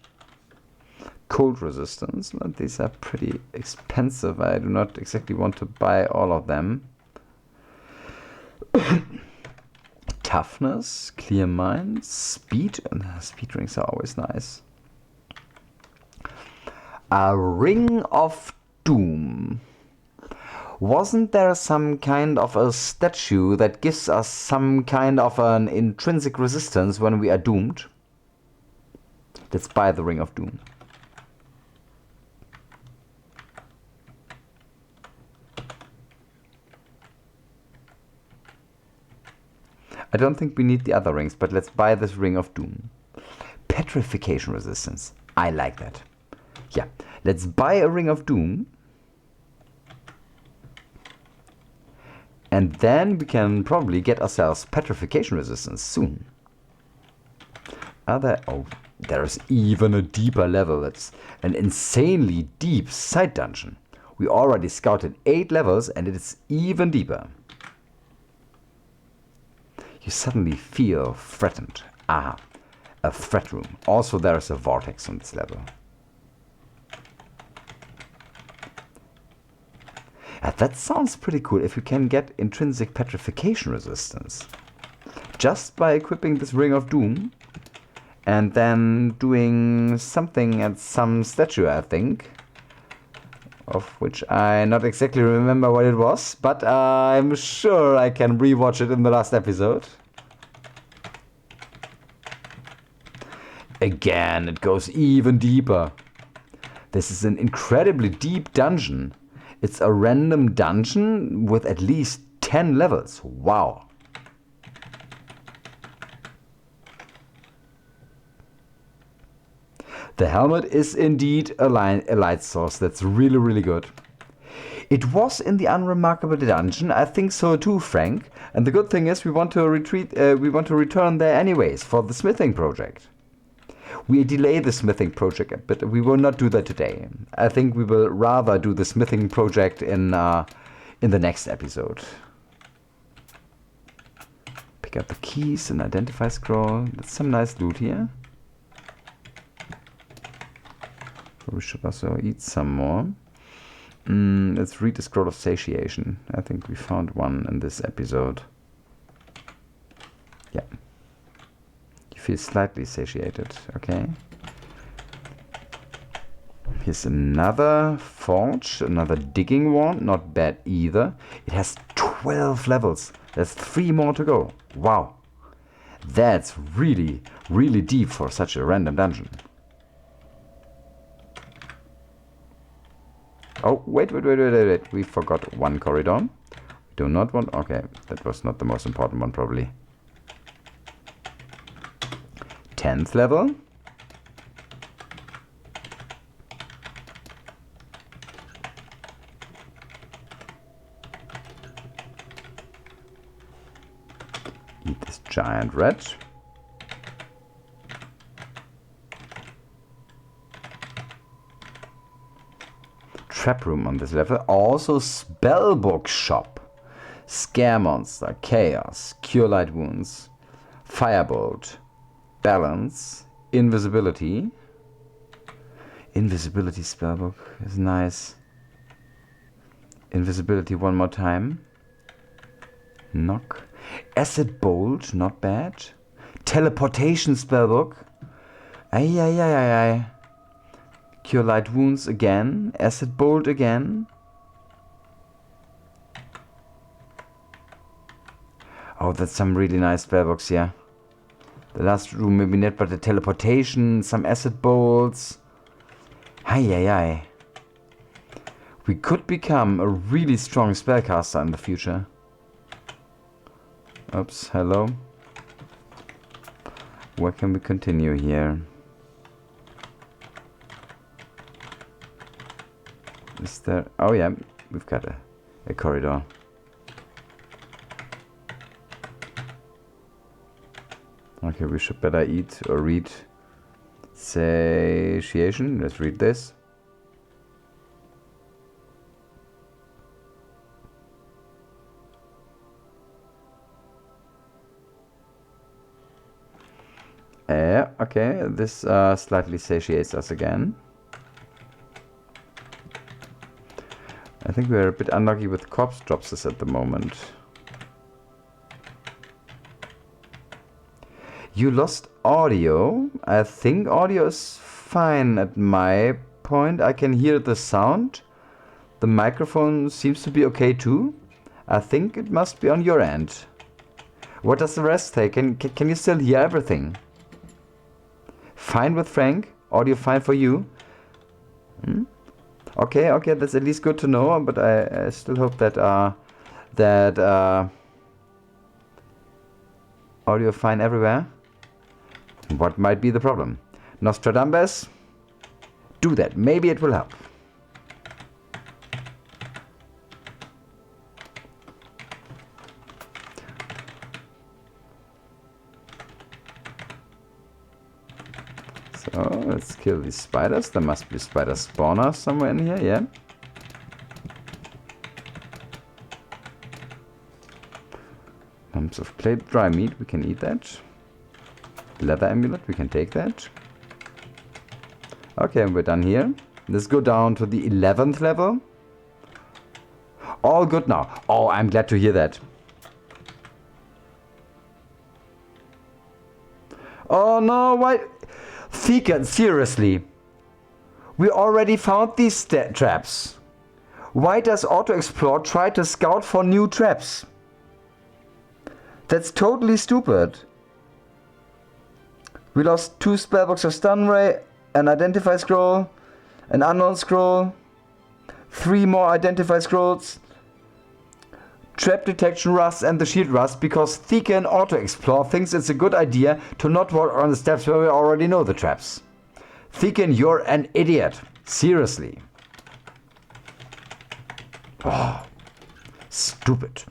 Cold resistance. Well, these are pretty expensive. I do not exactly want to buy all of them. Toughness, clear mind, speed. Speed rings are always nice. A ring of doom. Wasn't there some kind of a statue that gives us some kind of an intrinsic resistance when we are doomed? Let's buy the ring of doom. I don't think we need the other rings, but let's buy this Ring of Doom. Petrification resistance. I like that. Yeah, let's buy a Ring of Doom. And then we can probably get ourselves petrification resistance soon. Oh, there's even a deeper level. It's an insanely deep side dungeon. We already scouted 8 levels and it's even deeper. You suddenly feel threatened. Ah, a threat room. Also there's a vortex on this level. That sounds pretty cool if you can get intrinsic petrification resistance. Just by equipping this Ring of Doom and then doing something at some statue, I think. Of which I not exactly remember what it was, but I'm sure I can rewatch it in the last episode. Again, it goes even deeper. This is an incredibly deep dungeon. It's a random dungeon with at least 10 levels. Wow. The helmet is indeed a light source. That's really, really good. It was in the unremarkable dungeon. I think so too, Frank. And the good thing is we want to return there anyways for the smithing project. We delay the smithing project, but we will not do that today. I think we will rather do the smithing project in the next episode. Pick up the keys and identify scroll. That's some nice loot here. We should also eat some more. Let's read the scroll of satiation. I think we found one in this episode. Yeah. You feel slightly satiated, okay. Here's another forge, another digging wand, not bad either. It has 12 levels. There's 3 more to go. Wow. That's really, really deep for such a random dungeon. Oh, wait. We forgot one corridor. We do not want... Okay, that was not the most important one, probably. 10th level. Eat this giant rat. Trap room on this level. Also spellbook shop. Scare monster, chaos, cure light wounds, firebolt, balance, invisibility. Invisibility spellbook is nice. Invisibility one more time. Knock. Acid bolt, not bad. Teleportation spellbook. Ay. Cure light wounds again. Acid bolt again. Oh, that's some really nice spellbooks here. The last room maybe not, but the teleportation, some acid bolts. Ay. We could become a really strong spellcaster in the future. Oops, hello. Where can we continue here? Is there... Oh yeah, we've got a corridor. Okay, we should better eat or read satiation. Let's read this. Okay, this slightly satiates us again. I think we're a bit unlucky with corpse dropses at the moment. You lost audio. I think audio is fine at my point. I can hear the sound. The microphone seems to be okay too. I think it must be on your end. What does the rest say? Can you still hear everything? Fine with Frank? Audio fine for you? Okay, that's at least good to know, but I still hope that Audio fine everywhere? What might be the problem? Nostradamus? Do that. Maybe it will help. So, let's kill these spiders. There must be spider spawners somewhere in here, yeah? Lumps of clay, dry meat, we can eat that. Leather amulet, we can take that. Okay, we're done here. Let's go down to the 11th level. All good now. Oh, I'm glad to hear that. Oh no, why? Thekkon, seriously. We already found these traps. Why does Auto-Explore try to scout for new traps? That's totally stupid. We lost 2 spellbooks of stun ray, an identify scroll, an unknown scroll, 3 more identify scrolls, trap detection rust and the shield rust because Thekkon Auto-Explore thinks it's a good idea to not walk on the steps where we already know the traps. Thekkon, you're an idiot. Seriously. Oh, stupid.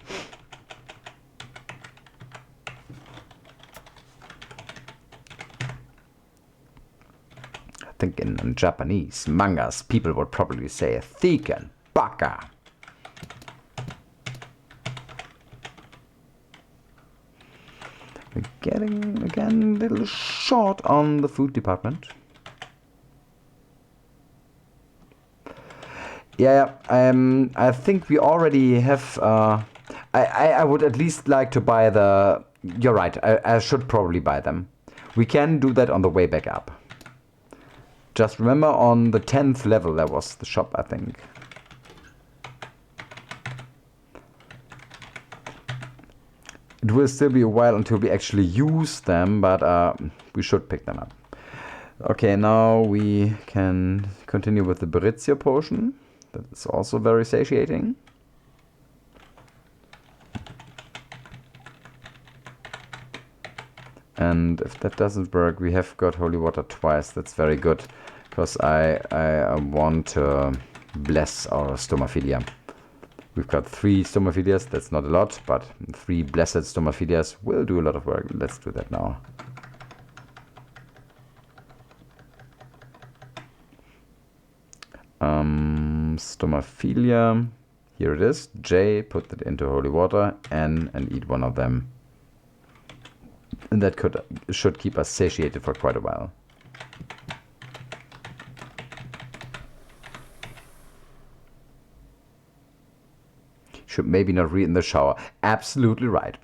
I think in Japanese mangas, people would probably say Thekkon, baka. We're getting, again, a little short on the food department. Yeah, I think we already have... I would at least like to buy the... You're right, I should probably buy them. We can do that on the way back up. Just remember, on the 10th level there was the shop, I think. It will still be a while until we actually use them, but we should pick them up. Okay, now we can continue with the Berizia potion. That is also very satiating. And if that doesn't work, we have got holy water twice. That's very good, because I want to bless our stomaphila. We've got 3 stomaphilias, that's not a lot, but 3 blessed stomaphilias will do a lot of work. Let's do that now. Stomaphilia, here it is. J, put it into holy water. N, and eat one of them. And that should keep us satiated for quite a while. Should maybe not read in the shower. Absolutely right.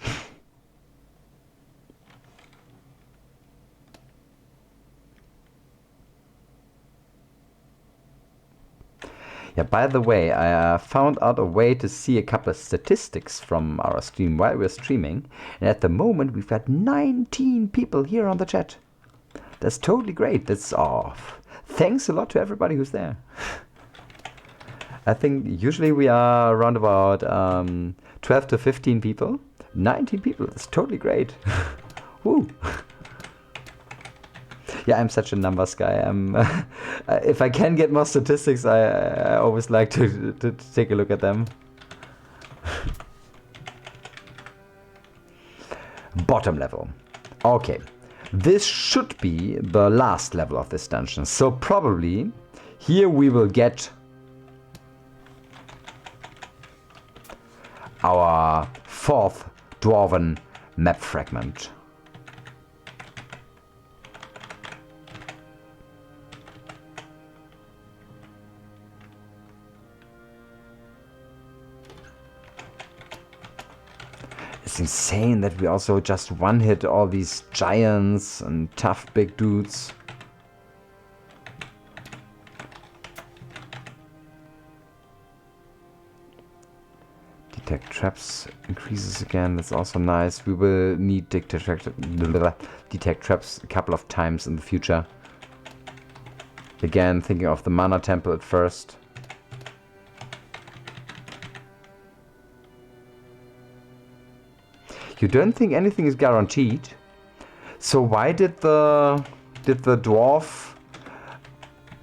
Yeah, by the way, I found out a way to see a couple of statistics from our stream while we're streaming. And at the moment, we've got 19 people here on the chat. That's totally great. That's thanks a lot to everybody who's there. I think usually we are around about 12 to 15 people. 19 people, that's totally great. Woo! Yeah, I'm such a numbers guy. If I can get more statistics, I always like to take a look at them. Bottom level. Okay, this should be the last level of this dungeon. So probably here we will get our 4th dwarven map fragment. It's insane that we also just one-hit all these giants and tough big dudes. Detect traps increases again, that's also nice. We will need detect traps a couple of times in the future. Again, thinking of the mana temple at first. You don't think anything is guaranteed? So why did the dwarf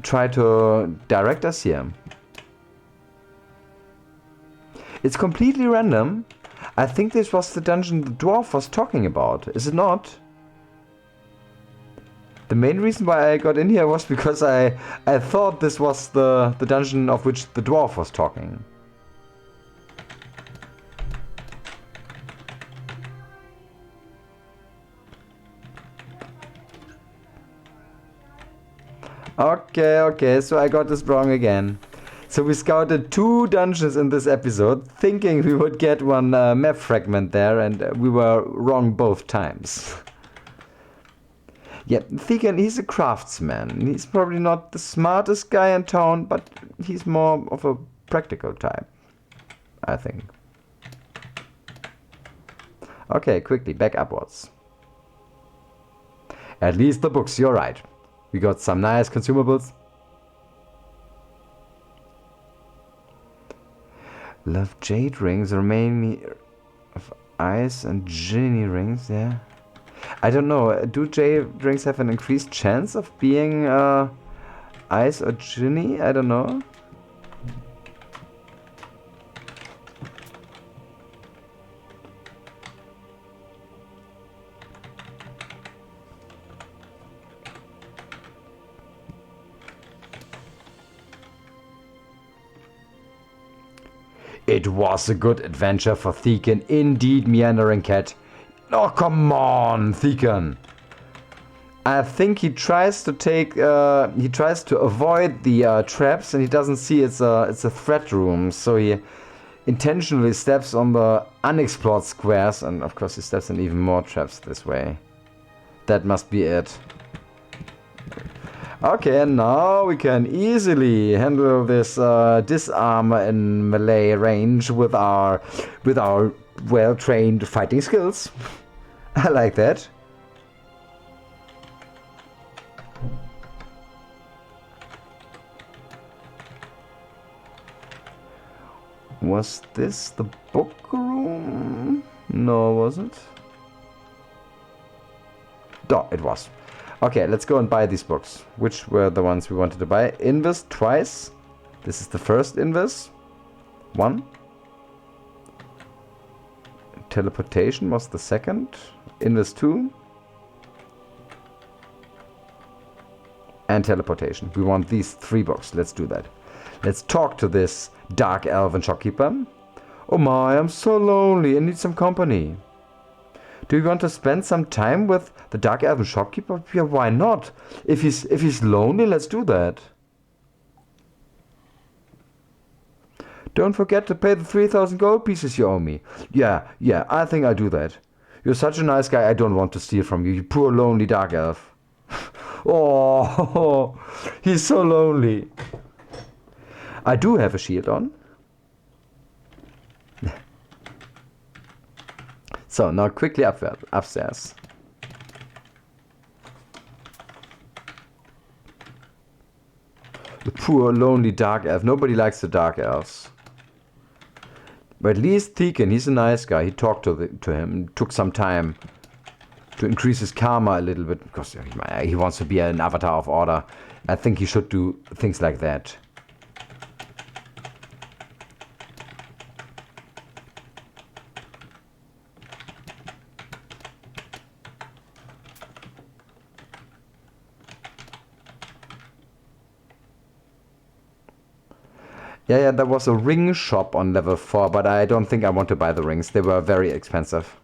try to direct us here? It's completely random. I think this was the dungeon the dwarf was talking about, is it not? The main reason why I got in here was because I thought this was the dungeon of which the dwarf was talking. Okay, so I got this wrong again. So we scouted 2 dungeons in this episode, thinking we would get one map fragment there, and we were wrong both times. Yeah, Thekkon, he's a craftsman. He's probably not the smartest guy in town, but he's more of a practical type, I think. Okay, quickly, back upwards. At least the books, you're right. We got some nice consumables. Love jade rings remain of ice and genie rings, yeah. I don't know, do jade rings have an increased chance of being ice or genie? I don't know. It was a good adventure for Thekkon, indeed, meandering cat. Oh, come on, Thekkon. I think he tries to avoid the traps, and he doesn't see it's a threat room, so he intentionally steps on the unexplored squares, and of course he steps in even more traps this way. That must be it. Okay, and now we can easily handle this disarmor in melee range with our well-trained fighting skills. I like that. Was this the book room? No, was it? No, it was. Okay, let's go and buy these books. Which were the ones we wanted to buy? Invis twice. This is the first Invis. 1. Teleportation was the second. Invis 2. And teleportation. We want these 3 books. Let's do that. Let's talk to this dark elven shopkeeper. Oh my, I'm so lonely and need some company. Do you want to spend some time with the dark elven shopkeeper? Yeah, why not? If he's lonely, let's do that. Don't forget to pay the 3,000 gold pieces you owe me. Yeah, I think I'll do that. You're such a nice guy, I don't want to steal from you, you poor lonely dark elf. Oh, he's so lonely. I do have a shield on. So, now quickly upstairs. The poor, lonely dark elf. Nobody likes the dark elves. But at least Thekkon, he's a nice guy. He talked to him. Took some time to increase his karma a little bit. Because he wants to be an avatar of order. I think he should do things like that. Yeah, there was a ring shop on level 4, but I don't think I want to buy the rings. They were very expensive.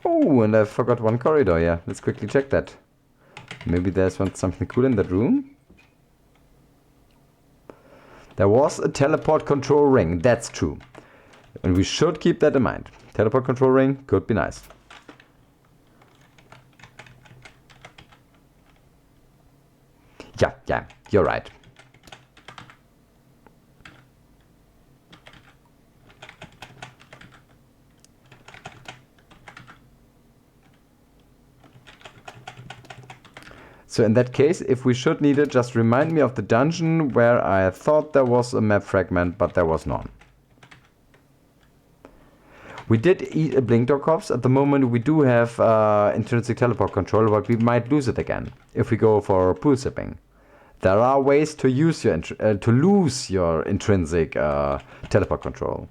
Oh, and I forgot one corridor, yeah. Let's quickly check that. Maybe there's something cool in that room? There was a teleport control ring, that's true. And we should keep that in mind. Teleport control ring could be nice. Yeah, you're right. So in that case, if we should need it, just remind me of the dungeon where I thought there was a map fragment, but there was none. We did eat a blink door corpse. At the moment we do have intrinsic teleport control, but we might lose it again if we go for pool sipping. There are ways to use your to lose your intrinsic teleport control.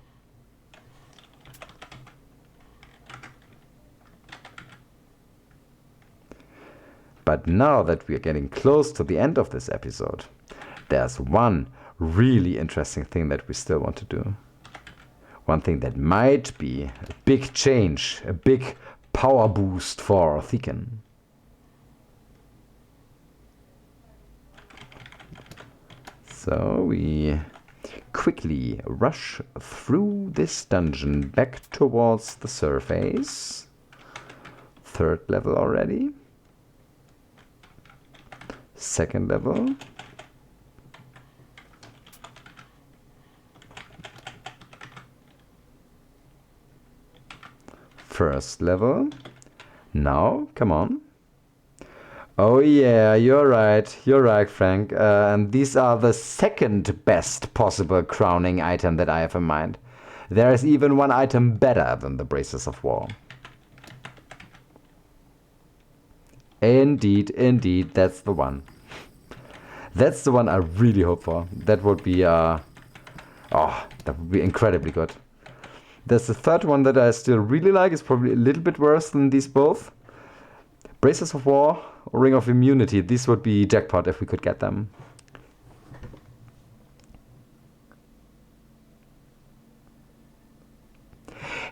But now that we are getting close to the end of this episode, there's one really interesting thing that we still want to do. One thing that might be a big change, a big power boost for Thekkon. So we quickly rush through this dungeon back towards the surface. 3rd level already. 2nd level. First level. Now, come on. Oh yeah, you're right, Frank. And these are the 2nd best possible crowning item that I have in mind. There is even one item better than the Braces of War. Indeed, that's the one. That's the one I really hope for. That would be, that would be incredibly good. There's the 3rd one that I still really like. It's probably a little bit worse than these both. Braces of War or Ring of Immunity. These would be jackpot if we could get them.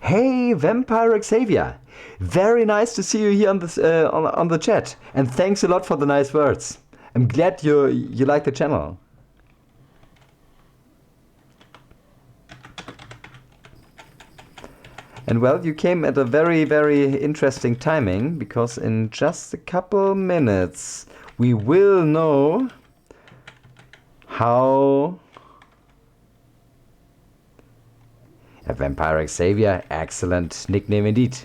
Hey, Vampire Xavier. Very nice to see you here on this on the chat, and thanks a lot for the nice words. I'm glad you like the channel. And well, you came at a very, very interesting timing, because in just a couple minutes we will know how a Vampire Xavier, excellent nickname indeed.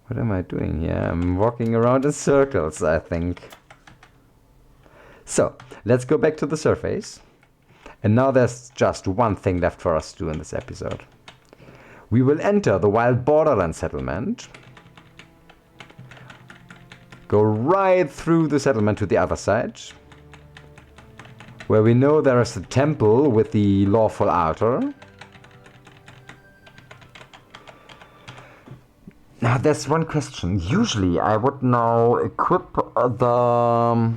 What am I doing here? I'm walking around in circles, I think. So, let's go back to the surface. And now there's just one thing left for us to do in this episode. We will enter the wild borderland settlement. Go right through the settlement to the other side, where we know there is a temple with the lawful altar. Now there's one question. Usually I would now equip the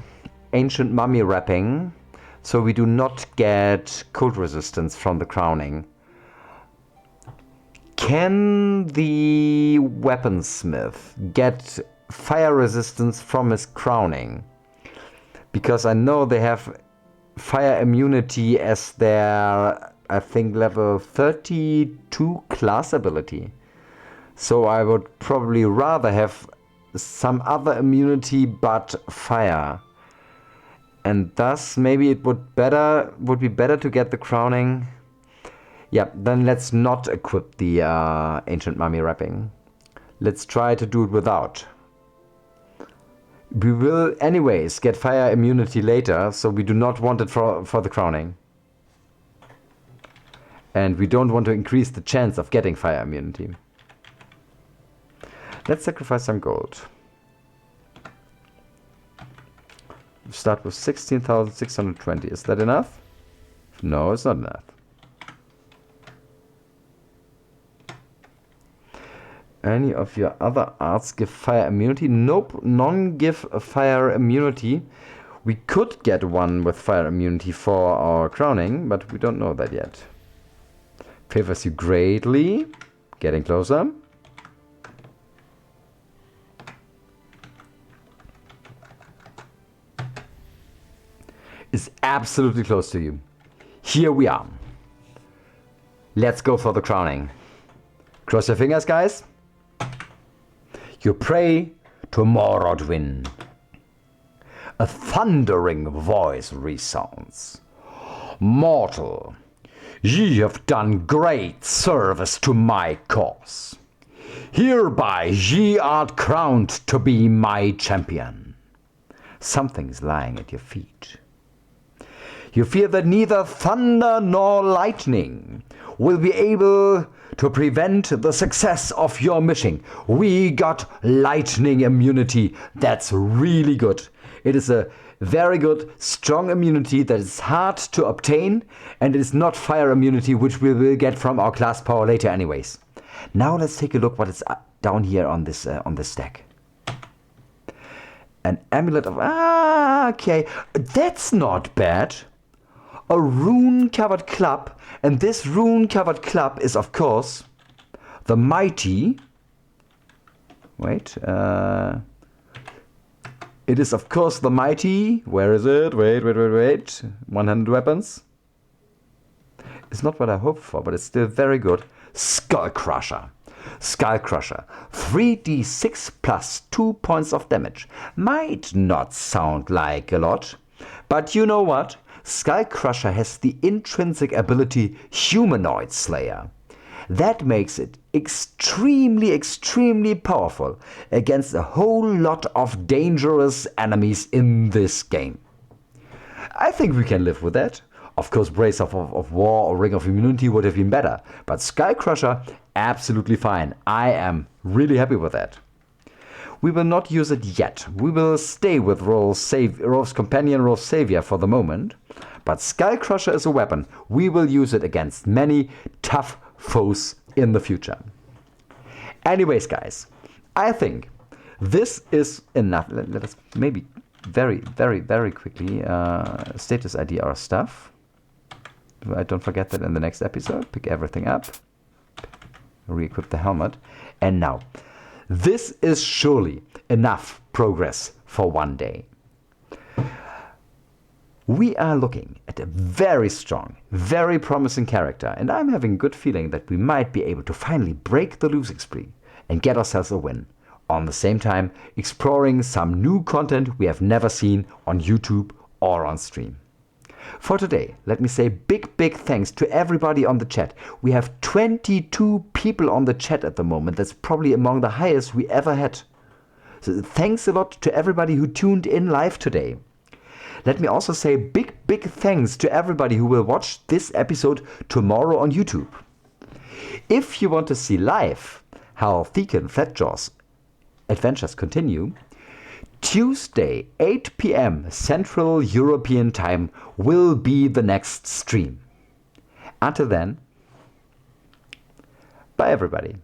ancient mummy wrapping so we do not get cold resistance from the crowning. Can the weaponsmith get fire resistance from his crowning? Because I know they have fire immunity as their, I think, level 32 class ability. So I would probably rather have some other immunity but fire. And thus maybe it would be better to get the crowning. Yeah, then let's not equip the ancient mummy wrapping. Let's try to do it without. We will anyways get fire immunity later, so we do not want it for the crowning. And we don't want to increase the chance of getting fire immunity. Let's sacrifice some gold. Start with 16,620. Is that enough? No, it's not enough. Any of your other arts give fire immunity? Nope, none give fire immunity. We could get one with fire immunity for our crowning, but we don't know that yet. Favors you greatly. Getting closer. Is absolutely close to you. Here we are. Let's go for the crowning. Cross your fingers, guys. You pray to Morrodwin. a thundering voice resounds. Mortal, ye have done great service to my cause. Hereby ye are crowned to be my champion. Something is lying at your feet. You fear that neither thunder nor lightning will be able to prevent the success of your mission. We got lightning immunity. That's really good. It is a very good, strong immunity that is hard to obtain, and it is not fire immunity, which we will get from our class power later anyways. Now let's take a look what is down here on this stack. An amulet of... okay, that's not bad. A rune-covered club, and this rune-covered club is, of course, the mighty... Wait, it is, of course, the mighty... Where is it? Wait. 100 weapons. It's not what I hoped for, but it's still very good. Skull Crusher. Skull Crusher. 3d6 plus 2 points of damage. Might not sound like a lot, but you know what? Skull Crusher has the intrinsic ability Humanoid Slayer. That makes it extremely powerful against a whole lot of dangerous enemies in this game. I think we can live with that. Of course, Brace of War or Ring of Immunity would have been better, but Skull Crusher, absolutely fine. I am really happy with that. We will not use it yet. We will stay with Rolf's Companion, Rolf's Savior for the moment. But Skull Crusher is a weapon. We will use it against many tough foes in the future. Anyways, guys, I think this is enough. Let us maybe very quickly status ID our stuff. I don't forget that in the next episode. Pick everything up. Re-equip the helmet. And now, this is surely enough progress for one day. We are looking at a very strong, very promising character, and I'm having a good feeling that we might be able to finally break the losing streak and get ourselves a win. On the same time, exploring some new content we have never seen on YouTube or on stream. For today, let me say big thanks to everybody on the chat. We have 22 people on the chat at the moment. That's probably among the highest we ever had. So thanks a lot to everybody who tuned in live today. Let me also say big thanks to everybody who will watch this episode tomorrow on YouTube. If you want to see live how Thekkon Flatjaw's adventures continue, Tuesday, 8 PM Central European Time will be the next stream. Until then, bye everybody.